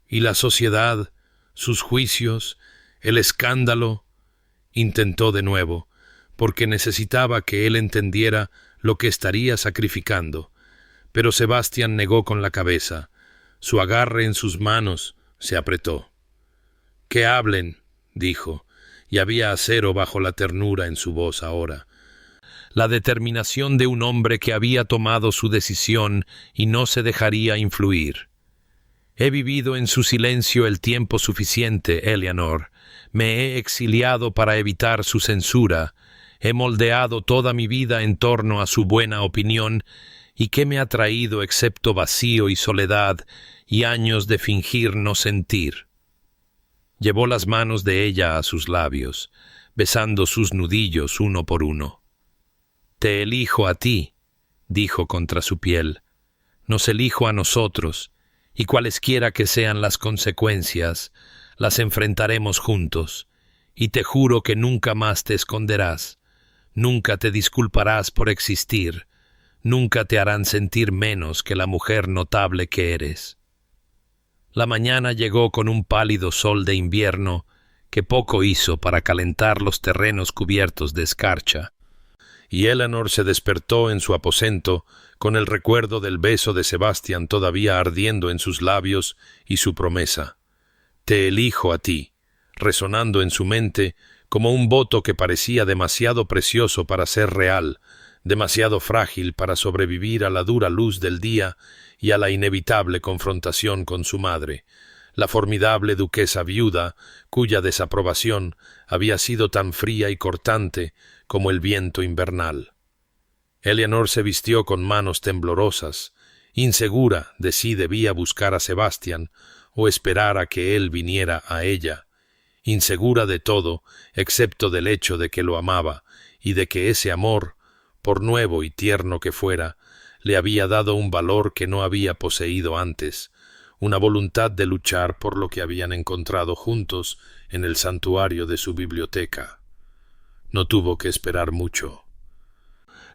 «¿Y la sociedad, sus juicios, el escándalo?», intentó de nuevo, porque necesitaba que él entendiera lo que estaría sacrificando, pero Sebastián negó con la cabeza. Su agarre en sus manos se apretó. «Que hablen», dijo, y había acero bajo la ternura en su voz ahora. La determinación de un hombre que había tomado su decisión y no se dejaría influir. «He vivido en su silencio el tiempo suficiente, Eleanor. Me he exiliado para evitar su censura. He moldeado toda mi vida en torno a su buena opinión. ¿Y qué me ha traído excepto vacío y soledad y años de fingir no sentir?» Llevó las manos de ella a sus labios, besando sus nudillos uno por uno. «Te elijo a ti», dijo contra su piel. «Nos elijo a nosotros, y cualesquiera que sean las consecuencias, las enfrentaremos juntos, y te juro que nunca más te esconderás, nunca te disculparás por existir, nunca te harán sentir menos que la mujer notable que eres». La mañana llegó con un pálido sol de invierno que poco hizo para calentar los terrenos cubiertos de escarcha, y Eleanor se despertó en su aposento con el recuerdo del beso de Sebastián todavía ardiendo en sus labios y su promesa. «Te elijo a ti», resonando en su mente como un voto que parecía demasiado precioso para ser real, demasiado frágil para sobrevivir a la dura luz del día y a la inevitable confrontación con su madre, la formidable duquesa viuda, cuya desaprobación había sido tan fría y cortante como el viento invernal. Eleanor se vistió con manos temblorosas, insegura de si debía buscar a Sebastián o esperar a que él viniera a ella, insegura de todo excepto del hecho de que lo amaba y de que ese amor, por nuevo y tierno que fuera, le había dado un valor que no había poseído antes, una voluntad de luchar por lo que habían encontrado juntos en el santuario de su biblioteca. No tuvo que esperar mucho.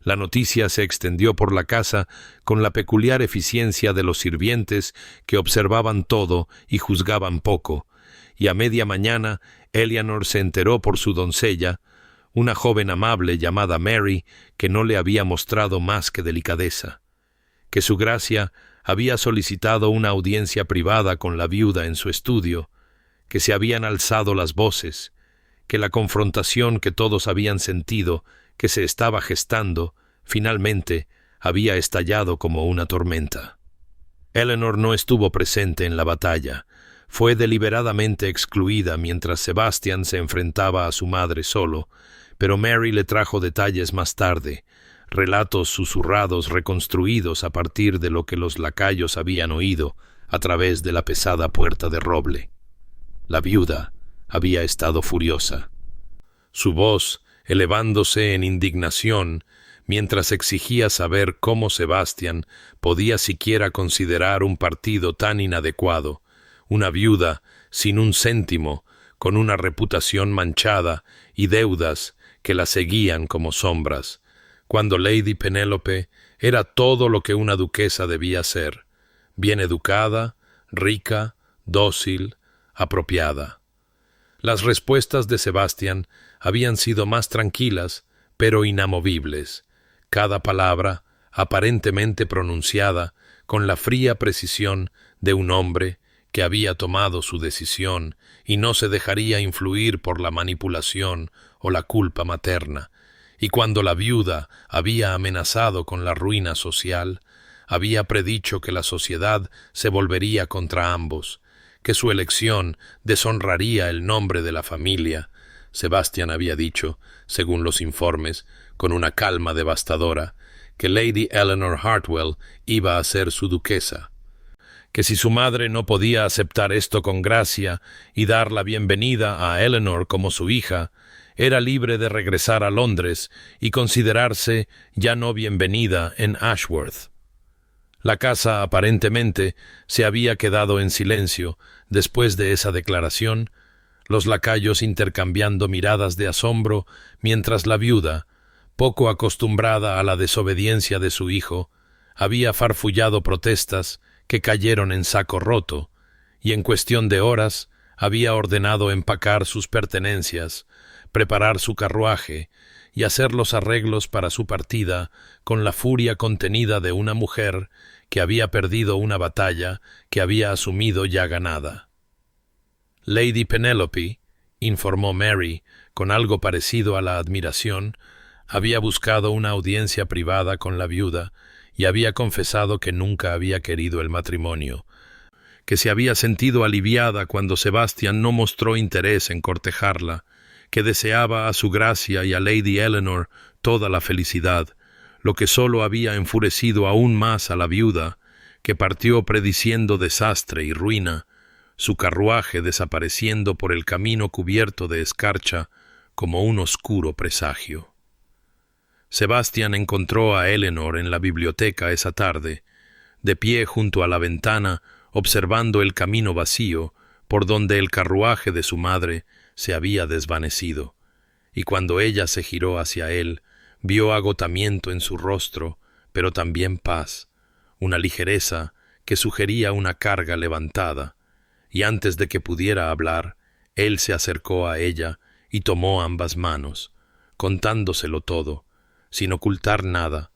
La noticia se extendió por la casa con la peculiar eficiencia de los sirvientes que observaban todo y juzgaban poco, y a media mañana Eleanor se enteró por su doncella, una joven amable llamada Mary que no le había mostrado más que delicadeza, que su gracia había solicitado una audiencia privada con la viuda en su estudio, que se habían alzado las voces, que la confrontación que todos habían sentido, que se estaba gestando, finalmente había estallado como una tormenta. Eleanor no estuvo presente en la batalla. Fue deliberadamente excluida mientras Sebastian se enfrentaba a su madre solo, pero Mary le trajo detalles más tarde, relatos susurrados reconstruidos a partir de lo que los lacayos habían oído a través de la pesada puerta de roble. La viuda había estado furiosa. Su voz, elevándose en indignación, mientras exigía saber cómo Sebastian podía siquiera considerar un partido tan inadecuado, una viuda sin un céntimo, con una reputación manchada y deudas que la seguían como sombras, cuando Lady Penélope era todo lo que una duquesa debía ser, bien educada, rica, dócil, apropiada. Las respuestas de Sebastian habían sido más tranquilas, pero inamovibles, cada palabra aparentemente pronunciada con la fría precisión de un hombre que había tomado su decisión y no se dejaría influir por la manipulación o la culpa materna, y cuando la viuda había amenazado con la ruina social, había predicho que la sociedad se volvería contra ambos, que su elección deshonraría el nombre de la familia. Sebastian había dicho, según los informes, con una calma devastadora, que Lady Eleanor Hartwell iba a ser su duquesa, que si su madre no podía aceptar esto con gracia y dar la bienvenida a Eleanor como su hija, era libre de regresar a Londres y considerarse ya no bienvenida en Ashworth. La casa, aparentemente, se había quedado en silencio después de esa declaración, los lacayos intercambiando miradas de asombro, mientras la viuda, poco acostumbrada a la desobediencia de su hijo, había farfullado protestas que cayeron en saco roto, y en cuestión de horas había ordenado empacar sus pertenencias, preparar su carruaje y hacer los arreglos para su partida con la furia contenida de una mujer que había perdido una batalla que había asumido ya ganada. Lady Penélope, informó Mary, con algo parecido a la admiración, había buscado una audiencia privada con la viuda y había confesado que nunca había querido el matrimonio, que se había sentido aliviada cuando Sebastian no mostró interés en cortejarla, que deseaba a su gracia y a Lady Eleanor toda la felicidad, lo que sólo había enfurecido aún más a la viuda, que partió prediciendo desastre y ruina, su carruaje desapareciendo por el camino cubierto de escarcha como un oscuro presagio. Sebastian encontró a Eleanor en la biblioteca esa tarde, de pie junto a la ventana, observando el camino vacío por donde el carruaje de su madre se había desvanecido, y cuando ella se giró hacia él, vio agotamiento en su rostro, pero también paz, una ligereza que sugería una carga levantada, y antes de que pudiera hablar, él se acercó a ella y tomó ambas manos, contándoselo todo, sin ocultar nada,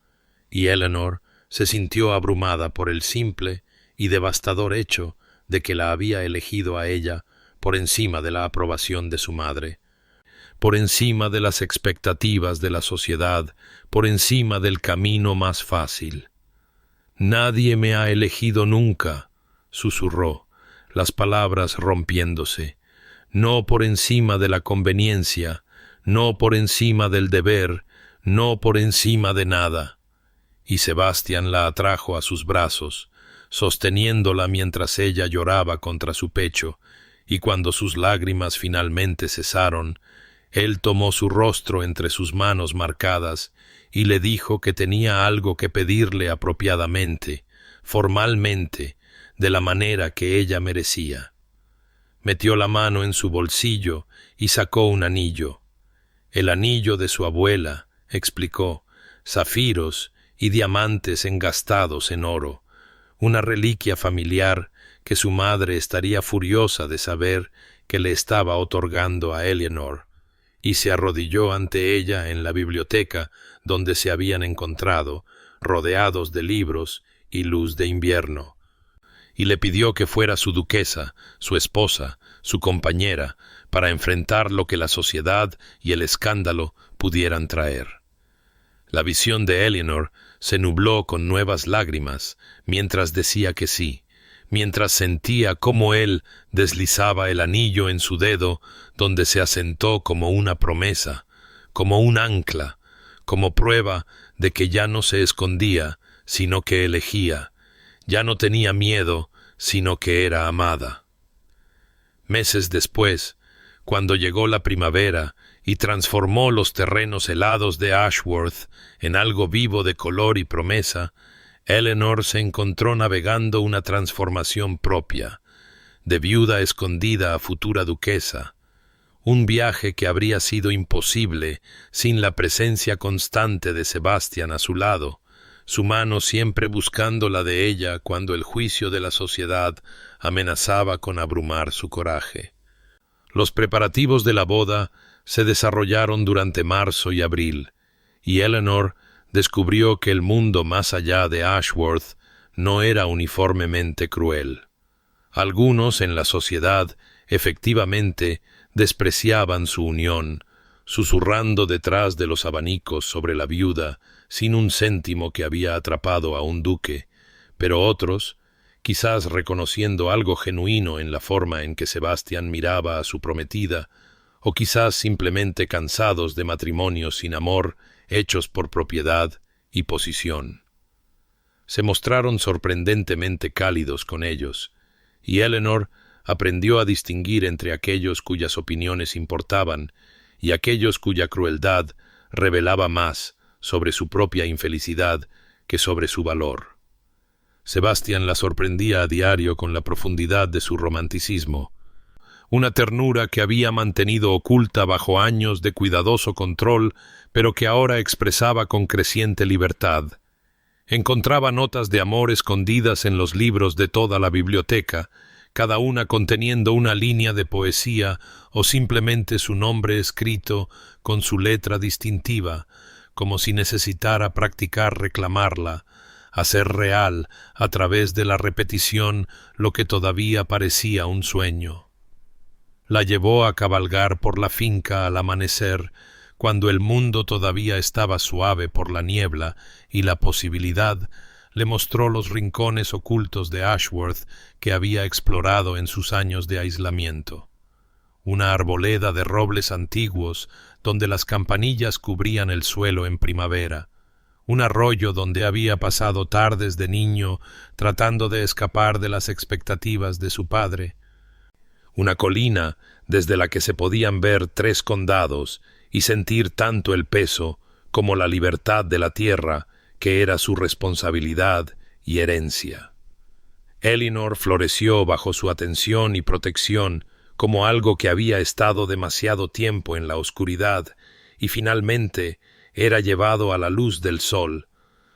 y Eleanor se sintió abrumada por el simple y devastador hecho de que la había elegido a ella por encima de la aprobación de su madre, por encima de las expectativas de la sociedad, por encima del camino más fácil. «Nadie me ha elegido nunca», susurró, las palabras rompiéndose, «no por encima de la conveniencia, no por encima del deber, no por encima de nada». Y Sebastian la atrajo a sus brazos, sosteniéndola mientras ella lloraba contra su pecho, y cuando sus lágrimas finalmente cesaron, él tomó su rostro entre sus manos marcadas y le dijo que tenía algo que pedirle apropiadamente, formalmente, de la manera que ella merecía. Metió la mano en su bolsillo y sacó un anillo. El anillo de su abuela, explicó, zafiros y diamantes engastados en oro, una reliquia familiar que su madre estaría furiosa de saber que le estaba otorgando a Eleanor, y se arrodilló ante ella en la biblioteca donde se habían encontrado, rodeados de libros y luz de invierno, y le pidió que fuera su duquesa, su esposa, su compañera, para enfrentar lo que la sociedad y el escándalo pudieran traer. La visión de Eleanor se nubló con nuevas lágrimas mientras decía que sí, mientras sentía cómo él deslizaba el anillo en su dedo, donde se asentó como una promesa, como un ancla, como prueba de que ya no se escondía, sino que elegía, ya no tenía miedo, sino que era amada. Meses después, cuando llegó la primavera y transformó los terrenos helados de Ashworth en algo vivo de color y promesa, Eleanor se encontró navegando una transformación propia, de viuda escondida a futura duquesa, un viaje que habría sido imposible sin la presencia constante de Sebastian a su lado, su mano siempre buscando la de ella cuando el juicio de la sociedad amenazaba con abrumar su coraje. Los preparativos de la boda se desarrollaron durante marzo y abril, y Eleanor descubrió que el mundo más allá de Ashworth no era uniformemente cruel. Algunos en la sociedad, efectivamente, despreciaban su unión, susurrando detrás de los abanicos sobre la viuda, sin un céntimo que había atrapado a un duque, pero otros, quizás reconociendo algo genuino en la forma en que Sebastian miraba a su prometida, o quizás simplemente cansados de matrimonios sin amor, hechos por propiedad y posición. Se mostraron sorprendentemente cálidos con ellos, y Eleanor aprendió a distinguir entre aquellos cuyas opiniones importaban y aquellos cuya crueldad revelaba más sobre su propia infelicidad que sobre su valor. Sebastian la sorprendía a diario con la profundidad de su romanticismo, una ternura que había mantenido oculta bajo años de cuidadoso control, pero que ahora expresaba con creciente libertad. Encontraba notas de amor escondidas en los libros de toda la biblioteca, cada una conteniendo una línea de poesía o simplemente su nombre escrito con su letra distintiva, como si necesitara practicar reclamarla, hacer real a través de la repetición lo que todavía parecía un sueño. La llevó a cabalgar por la finca al amanecer, cuando el mundo todavía estaba suave por la niebla y la posibilidad le mostró los rincones ocultos de Ashworth que había explorado en sus años de aislamiento. Una arboleda de robles antiguos donde las campanillas cubrían el suelo en primavera, un arroyo donde había pasado tardes de niño tratando de escapar de las expectativas de su padre, una colina desde la que se podían ver 3 condados y sentir tanto el peso como la libertad de la tierra que era su responsabilidad y herencia. Eleanor floreció bajo su atención y protección como algo que había estado demasiado tiempo en la oscuridad y finalmente era llevado a la luz del sol,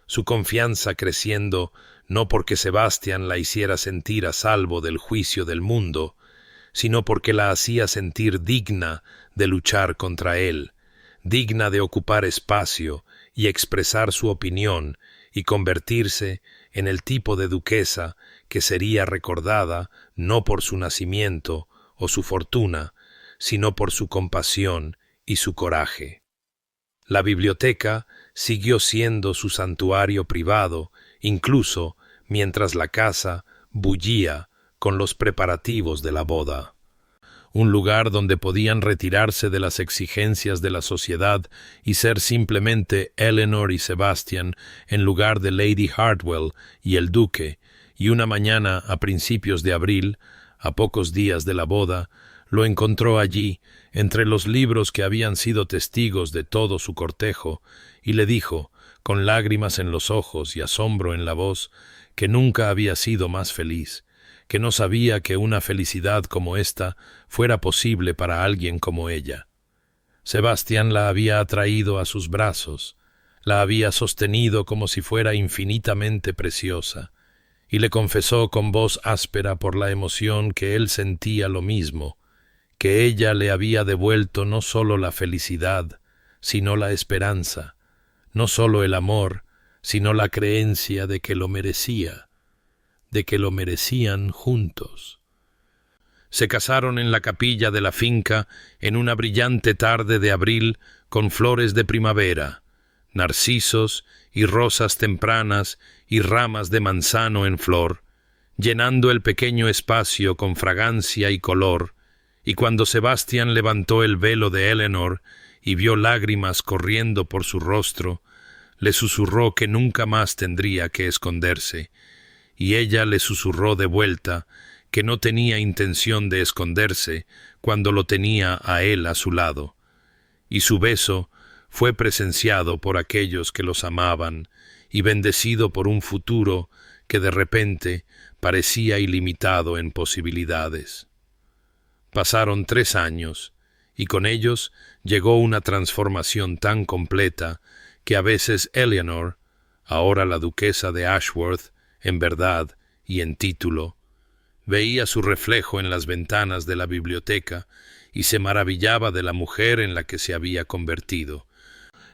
su confianza creciendo no porque Sebastian la hiciera sentir a salvo del juicio del mundo, sino porque la hacía sentir digna de luchar contra él, digna de ocupar espacio y expresar su opinión y convertirse en el tipo de duquesa que sería recordada no por su nacimiento o su fortuna, sino por su compasión y su coraje. La biblioteca siguió siendo su santuario privado, incluso mientras la casa bullía con los preparativos de la boda. Un lugar donde podían retirarse de las exigencias de la sociedad y ser simplemente Eleanor y Sebastian en lugar de Lady Hartwell y el duque, y una mañana a principios de abril, a pocos días de la boda, lo encontró allí, entre los libros que habían sido testigos de todo su cortejo, y le dijo, con lágrimas en los ojos y asombro en la voz, que nunca había sido más feliz, que no sabía que una felicidad como esta fuera posible para alguien como ella. Sebastián la había atraído a sus brazos, la había sostenido como si fuera infinitamente preciosa, y le confesó con voz áspera por la emoción que él sentía lo mismo, que ella le había devuelto no sólo la felicidad, sino la esperanza, no sólo el amor, sino la creencia de que lo merecía, de que lo merecían juntos. Se casaron en la capilla de la finca en una brillante tarde de abril con flores de primavera, narcisos y rosas tempranas y ramas de manzano en flor, llenando el pequeño espacio con fragancia y color, y cuando Sebastián levantó el velo de Eleanor y vio lágrimas corriendo por su rostro, le susurró que nunca más tendría que esconderse, y ella le susurró de vuelta que no tenía intención de esconderse cuando lo tenía a él a su lado, y su beso fue presenciado por aquellos que los amaban y bendecido por un futuro que de repente parecía ilimitado en posibilidades. Pasaron 3 años, y con ellos llegó una transformación tan completa que a veces Eleanor, ahora la duquesa de Ashworth, en verdad y en título, veía su reflejo en las ventanas de la biblioteca y se maravillaba de la mujer en la que se había convertido,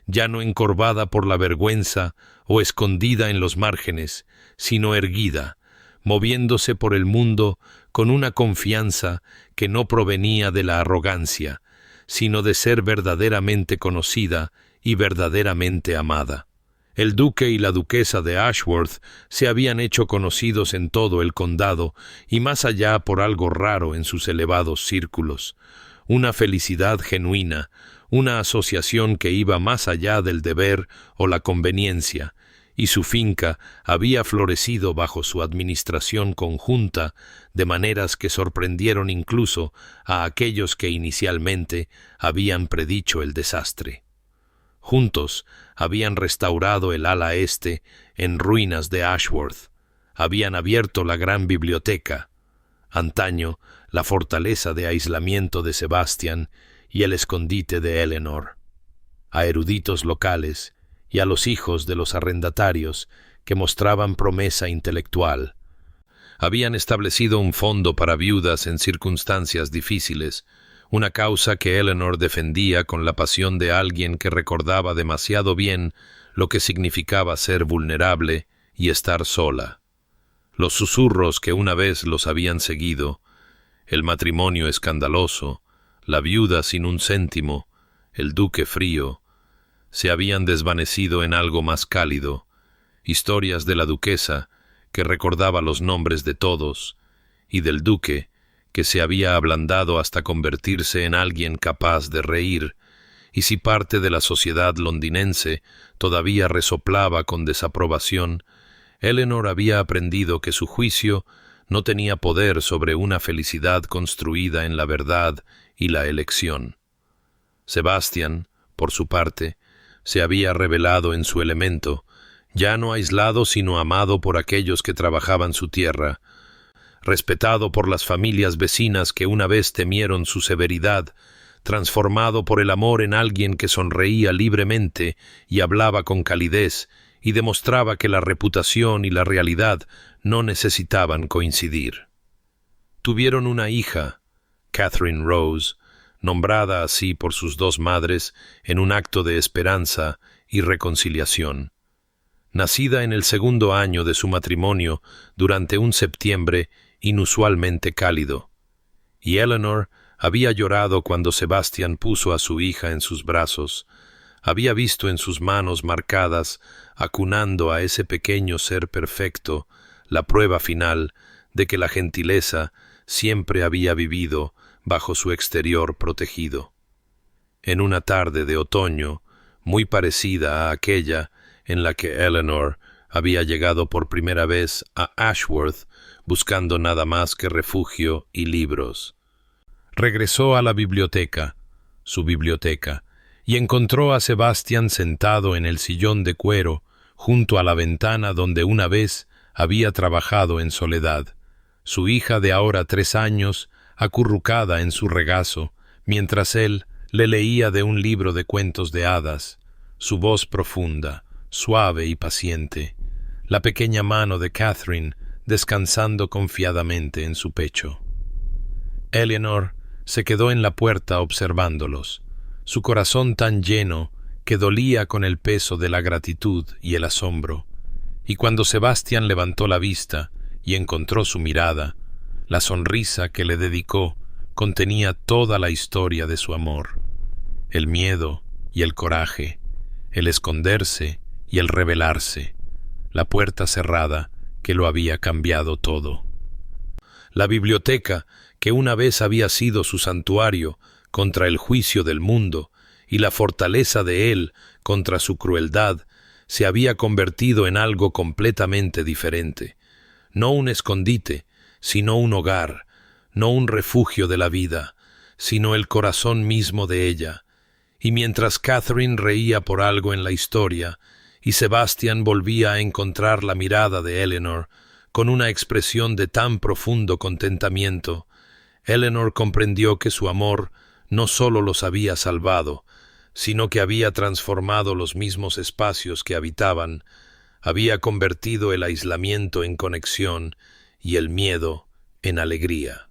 ya no encorvada por la vergüenza o escondida en los márgenes, sino erguida, moviéndose por el mundo con una confianza que no provenía de la arrogancia, sino de ser verdaderamente conocida y verdaderamente amada. El duque y la duquesa de Ashworth se habían hecho conocidos en todo el condado y más allá por algo raro en sus elevados círculos, una felicidad genuina, una asociación que iba más allá del deber o la conveniencia, y su finca había florecido bajo su administración conjunta de maneras que sorprendieron incluso a aquellos que inicialmente habían predicho el desastre. Juntos habían restaurado el ala este en ruinas de Ashworth, habían abierto la gran biblioteca, antaño la fortaleza de aislamiento de Sebastián y el escondite de Eleanor, a eruditos locales y a los hijos de los arrendatarios que mostraban promesa intelectual. Habían establecido un fondo para viudas en circunstancias difíciles, una causa que Eleanor defendía con la pasión de alguien que recordaba demasiado bien lo que significaba ser vulnerable y estar sola. Los susurros que una vez los habían seguido, el matrimonio escandaloso, la viuda sin un céntimo, el duque frío, se habían desvanecido en algo más cálido, historias de la duquesa, que recordaba los nombres de todos, y del duque, que se había ablandado hasta convertirse en alguien capaz de reír, y si parte de la sociedad londinense todavía resoplaba con desaprobación, Eleanor había aprendido que su juicio no tenía poder sobre una felicidad construida en la verdad y la elección. Sebastián, por su parte, se había revelado en su elemento, ya no aislado sino amado por aquellos que trabajaban su tierra, respetado por las familias vecinas que una vez temieron su severidad, transformado por el amor en alguien que sonreía libremente y hablaba con calidez y demostraba que la reputación y la realidad no necesitaban coincidir. Tuvieron una hija, Catherine Rose, nombrada así por sus 2 madres en un acto de esperanza y reconciliación. Nacida en el 2º año de su matrimonio durante un septiembre inusualmente cálido, y Eleanor había llorado cuando Sebastián puso a su hija en sus brazos, había visto en sus manos marcadas, acunando a ese pequeño ser perfecto, la prueba final de que la gentileza siempre había vivido bajo su exterior protegido. En una tarde de otoño, muy parecida a aquella en la que Eleanor había llegado por primera vez a Ashworth buscando nada más que refugio y libros. Regresó a la biblioteca, su biblioteca, y encontró a Sebastián sentado en el sillón de cuero junto a la ventana donde una vez había trabajado en soledad, su hija de ahora 3 años acurrucada en su regazo, mientras él le leía de un libro de cuentos de hadas, su voz profunda, suave y paciente, la pequeña mano de Catherine descansando confiadamente en su pecho. Eleanor se quedó en la puerta observándolos, su corazón tan lleno que dolía con el peso de la gratitud y el asombro. Y cuando Sebastián levantó la vista y encontró su mirada, la sonrisa que le dedicó contenía toda la historia de su amor, el miedo y el coraje, el esconderse y el rebelarse, la puerta cerrada que lo había cambiado todo. La biblioteca, que una vez había sido su santuario contra el juicio del mundo y la fortaleza de él contra su crueldad, se había convertido en algo completamente diferente, no un escondite, sino un hogar, no un refugio de la vida, sino el corazón mismo de ella. Y mientras Catherine reía por algo en la historia, y Sebastián volvía a encontrar la mirada de Eleanor con una expresión de tan profundo contentamiento, Eleanor comprendió que su amor no sólo los había salvado, sino que había transformado los mismos espacios que habitaban, había convertido el aislamiento en conexión y el miedo en alegría.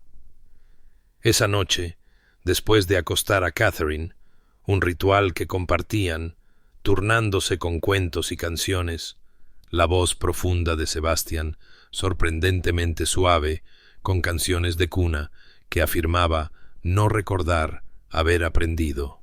Esa noche, después de acostar a Catherine, un ritual que compartían, turnándose con cuentos y canciones, la voz profunda de Sebastián, sorprendentemente suave, con canciones de cuna, que afirmaba no recordar haber aprendido.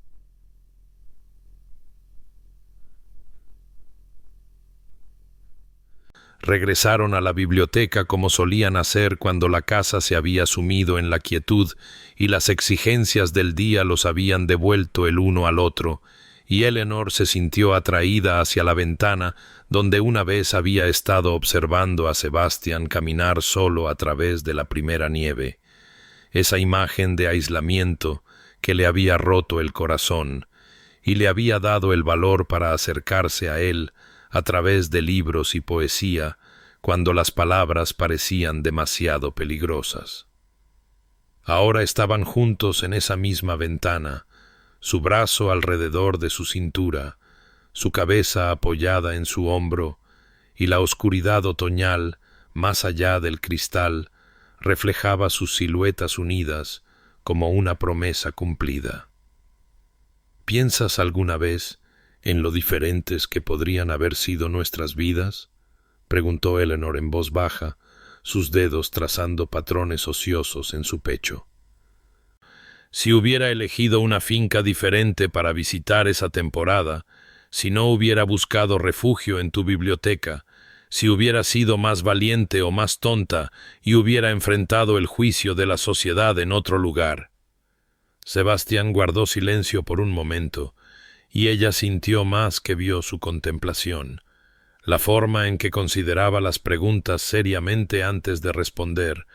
Regresaron a la biblioteca como solían hacer cuando la casa se había sumido en la quietud y las exigencias del día los habían devuelto el uno al otro, y Eleanor se sintió atraída hacia la ventana donde una vez había estado observando a Sebastián caminar solo a través de la primera nieve. Esa imagen de aislamiento que le había roto el corazón y le había dado el valor para acercarse a él a través de libros y poesía, cuando las palabras parecían demasiado peligrosas. Ahora estaban juntos en esa misma ventana, su brazo alrededor de su cintura, su cabeza apoyada en su hombro, y la oscuridad otoñal, más allá del cristal, reflejaba sus siluetas unidas como una promesa cumplida. ¿Piensas alguna vez en lo diferentes que podrían haber sido nuestras vidas? Preguntó Eleanor en voz baja, sus dedos trazando patrones ociosos en su pecho. Si hubiera elegido una finca diferente para visitar esa temporada, si no hubiera buscado refugio en tu biblioteca, si hubiera sido más valiente o más tonta y hubiera enfrentado el juicio de la sociedad en otro lugar. Sebastián guardó silencio por un momento, y ella sintió más que vio su contemplación, la forma en que consideraba las preguntas seriamente antes de responder,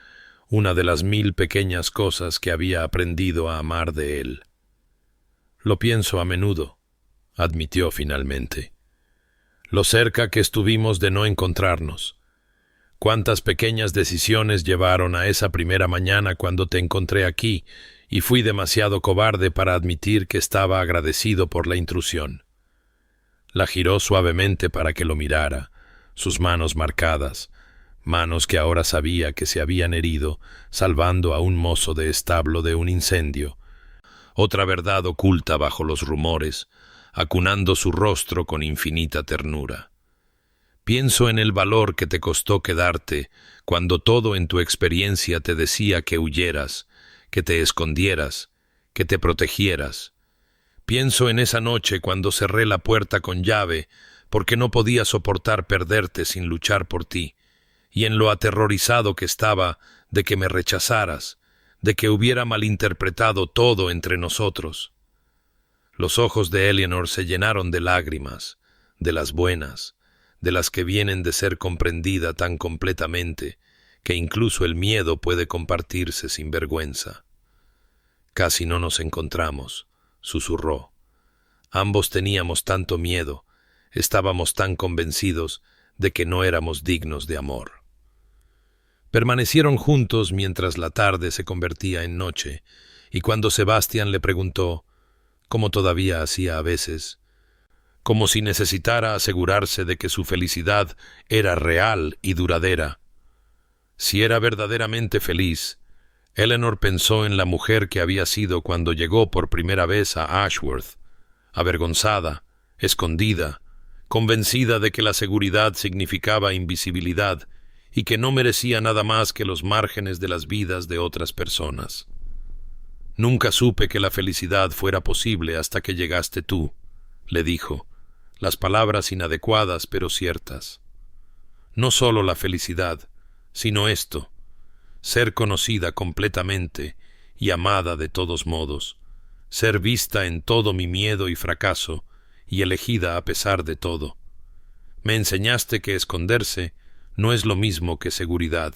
una de las 1000 pequeñas cosas que había aprendido a amar de él. Lo pienso a menudo, admitió finalmente. Lo cerca que estuvimos de no encontrarnos. Cuántas pequeñas decisiones llevaron a esa primera mañana cuando te encontré aquí, y fui demasiado cobarde para admitir que estaba agradecido por la intrusión. La giró suavemente para que lo mirara, sus manos marcadas, manos que ahora sabía que se habían herido, salvando a un mozo de establo de un incendio. Otra verdad oculta bajo los rumores, acunando su rostro con infinita ternura. Pienso en el valor que te costó quedarte cuando todo en tu experiencia te decía que huyeras, que te escondieras, que te protegieras. Pienso en esa noche cuando cerré la puerta con llave porque no podía soportar perderte sin luchar por ti, y en lo aterrorizado que estaba de que me rechazaras, de que hubiera malinterpretado todo entre nosotros. Los ojos de Eleanor se llenaron de lágrimas, de las buenas, de las que vienen de ser comprendida tan completamente que incluso el miedo puede compartirse sin vergüenza. Casi no nos encontramos, susurró. Ambos teníamos tanto miedo, estábamos tan convencidos de que no éramos dignos de amor. Permanecieron juntos mientras la tarde se convertía en noche, y cuando Sebastián le preguntó, como todavía hacía a veces, como si necesitara asegurarse de que su felicidad era real y duradera, si era verdaderamente feliz, Eleanor pensó en la mujer que había sido cuando llegó por primera vez a Ashworth, avergonzada, escondida, convencida de que la seguridad significaba invisibilidad y que no merecía nada más que los márgenes de las vidas de otras personas. «Nunca supe que la felicidad fuera posible hasta que llegaste tú», le dijo, las palabras inadecuadas pero ciertas. No solo la felicidad, sino esto, ser conocida completamente y amada de todos modos, ser vista en todo mi miedo y fracaso y elegida a pesar de todo. Me enseñaste que esconderse no es lo mismo que seguridad,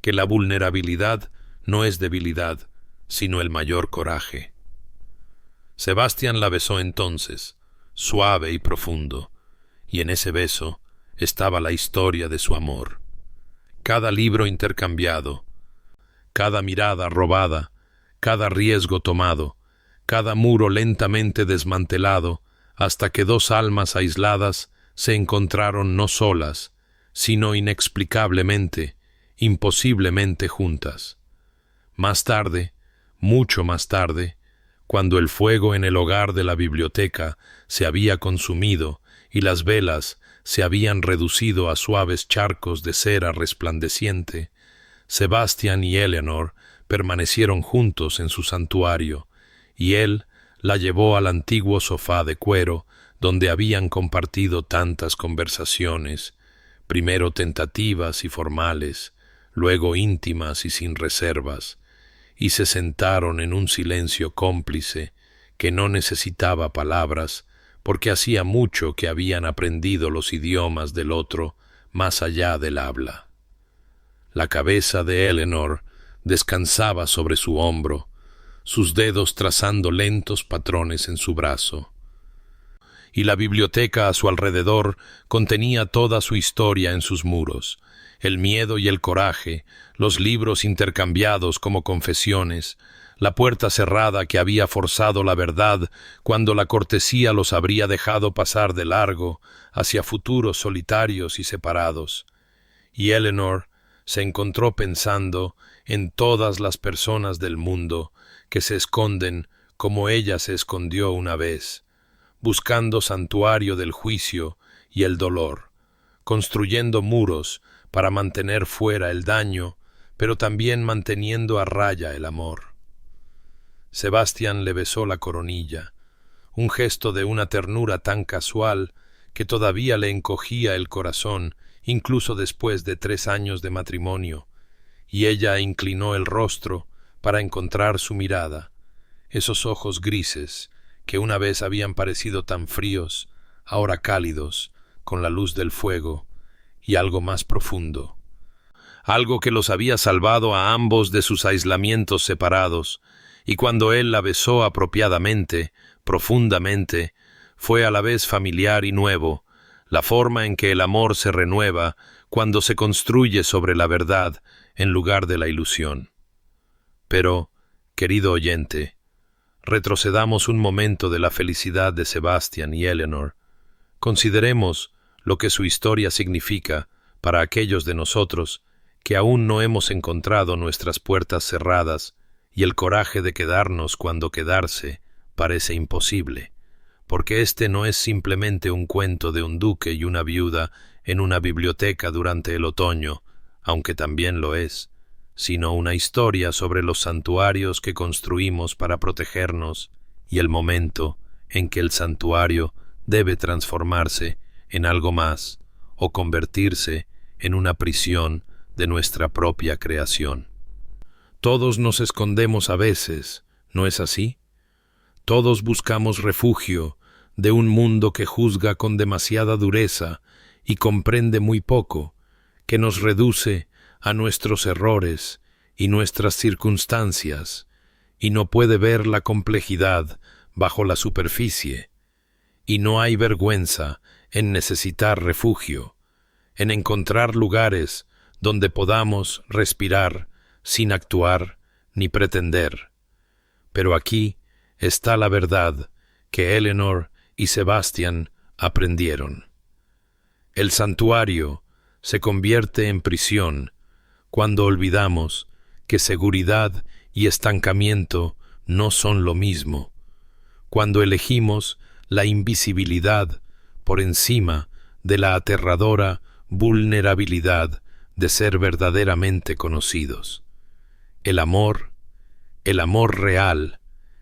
que la vulnerabilidad no es debilidad, sino el mayor coraje. Sebastián la besó entonces, suave y profundo, y en ese beso estaba la historia de su amor. Cada libro intercambiado, cada mirada robada, cada riesgo tomado, cada muro lentamente desmantelado, hasta que dos almas aisladas se encontraron no solas, sino inexplicablemente, imposiblemente juntas. Más tarde, mucho más tarde, cuando el fuego en el hogar de la biblioteca se había consumido y las velas se habían reducido a suaves charcos de cera resplandeciente, Sebastián y Eleanor permanecieron juntos en su santuario, y él la llevó al antiguo sofá de cuero donde habían compartido tantas conversaciones, primero tentativas y formales, luego íntimas y sin reservas, y se sentaron en un silencio cómplice que no necesitaba palabras, porque hacía mucho que habían aprendido los idiomas del otro más allá del habla. La cabeza de Eleanor descansaba sobre su hombro, sus dedos trazando lentos patrones en su brazo. Y la biblioteca a su alrededor contenía toda su historia en sus muros, el miedo y el coraje, los libros intercambiados como confesiones, la puerta cerrada que había forzado la verdad cuando la cortesía los habría dejado pasar de largo hacia futuros solitarios y separados. Y Eleanor se encontró pensando en todas las personas del mundo que se esconden como ella se escondió una vez, buscando santuario del juicio y el dolor, construyendo muros para mantener fuera el daño, pero también manteniendo a raya el amor. Sebastián le besó la coronilla, un gesto de una ternura tan casual que todavía le encogía el corazón, incluso después de 3 años de matrimonio, y ella inclinó el rostro para encontrar su mirada, esos ojos grises que una vez habían parecido tan fríos, ahora cálidos, con la luz del fuego, y algo más profundo, algo que los había salvado a ambos de sus aislamientos separados, y cuando él la besó apropiadamente, profundamente, fue a la vez familiar y nuevo, la forma en que el amor se renueva cuando se construye sobre la verdad en lugar de la ilusión. Pero, querido oyente, retrocedamos un momento de la felicidad de Sebastián y Eleanor. Consideremos lo que su historia significa para aquellos de nosotros que aún no hemos encontrado nuestras puertas cerradas y el coraje de quedarnos cuando quedarse parece imposible, porque este no es simplemente un cuento de un duque y una viuda en una biblioteca durante el otoño, aunque también lo es, sino una historia sobre los santuarios que construimos para protegernos y el momento en que el santuario debe transformarse en algo más o convertirse en una prisión de nuestra propia creación. Todos nos escondemos a veces, ¿no es así? Todos buscamos refugio de un mundo que juzga con demasiada dureza y comprende muy poco, que nos reduce a nuestros errores y nuestras circunstancias, y no puede ver la complejidad bajo la superficie, y no hay vergüenza en necesitar refugio, en encontrar lugares donde podamos respirar sin actuar ni pretender. Pero aquí está la verdad que Eleanor y Sebastián aprendieron. El santuario se convierte en prisión cuando olvidamos que seguridad y estancamiento no son lo mismo. Cuando elegimos la invisibilidad por encima de la aterradora vulnerabilidad de ser verdaderamente conocidos. El amor real,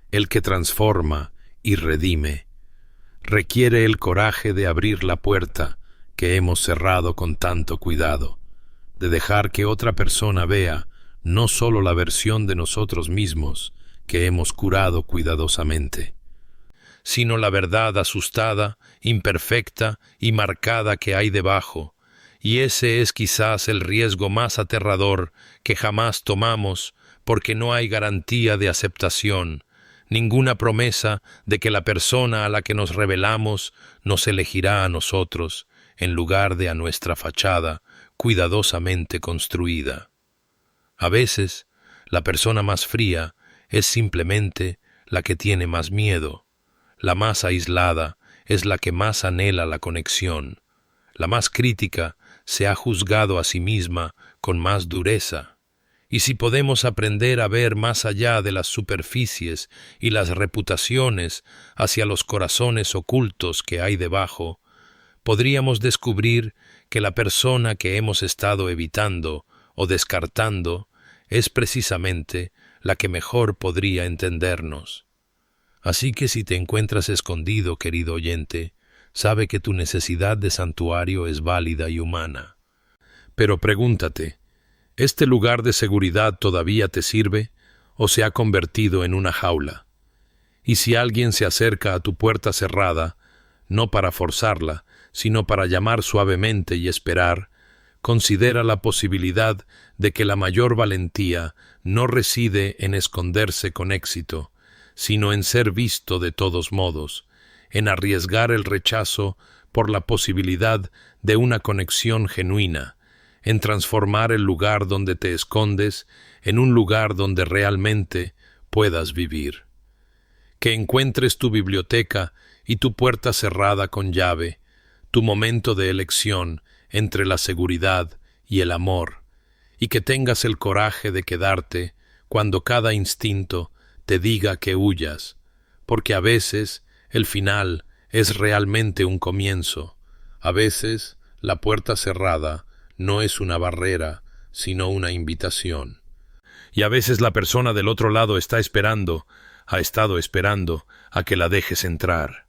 el que transforma y redime, requiere el coraje de abrir la puerta que hemos cerrado con tanto cuidado, de dejar que otra persona vea no solo la versión de nosotros mismos que hemos curado cuidadosamente, sino la verdad asustada, imperfecta y marcada que hay debajo, y ese es quizás el riesgo más aterrador que jamás tomamos, porque no hay garantía de aceptación, ninguna promesa de que la persona a la que nos revelamos nos elegirá a nosotros, en lugar de a nuestra fachada, cuidadosamente construida. A veces, la persona más fría es simplemente la que tiene más miedo. La más aislada es la que más anhela la conexión. La más crítica se ha juzgado a sí misma con más dureza. Y si podemos aprender a ver más allá de las superficies y las reputaciones hacia los corazones ocultos que hay debajo, podríamos descubrir que la persona que hemos estado evitando o descartando es precisamente la que mejor podría entendernos. Así que si te encuentras escondido, querido oyente, sabe que tu necesidad de santuario es válida y humana. Pero pregúntate, ¿este lugar de seguridad todavía te sirve o se ha convertido en una jaula? Y si alguien se acerca a tu puerta cerrada, no para forzarla, sino para llamar suavemente y esperar, considera la posibilidad de que la mayor valentía no reside en esconderse con éxito, sino en ser visto de todos modos, en arriesgar el rechazo por la posibilidad de una conexión genuina, en transformar el lugar donde te escondes en un lugar donde realmente puedas vivir. Que encuentres tu biblioteca y tu puerta cerrada con llave, tu momento de elección entre la seguridad y el amor, y que tengas el coraje de quedarte cuando cada instinto te diga que huyas, porque a veces el final es realmente un comienzo, a veces la puerta cerrada no es una barrera, sino una invitación. Y a veces la persona del otro lado ha estado esperando a que la dejes entrar.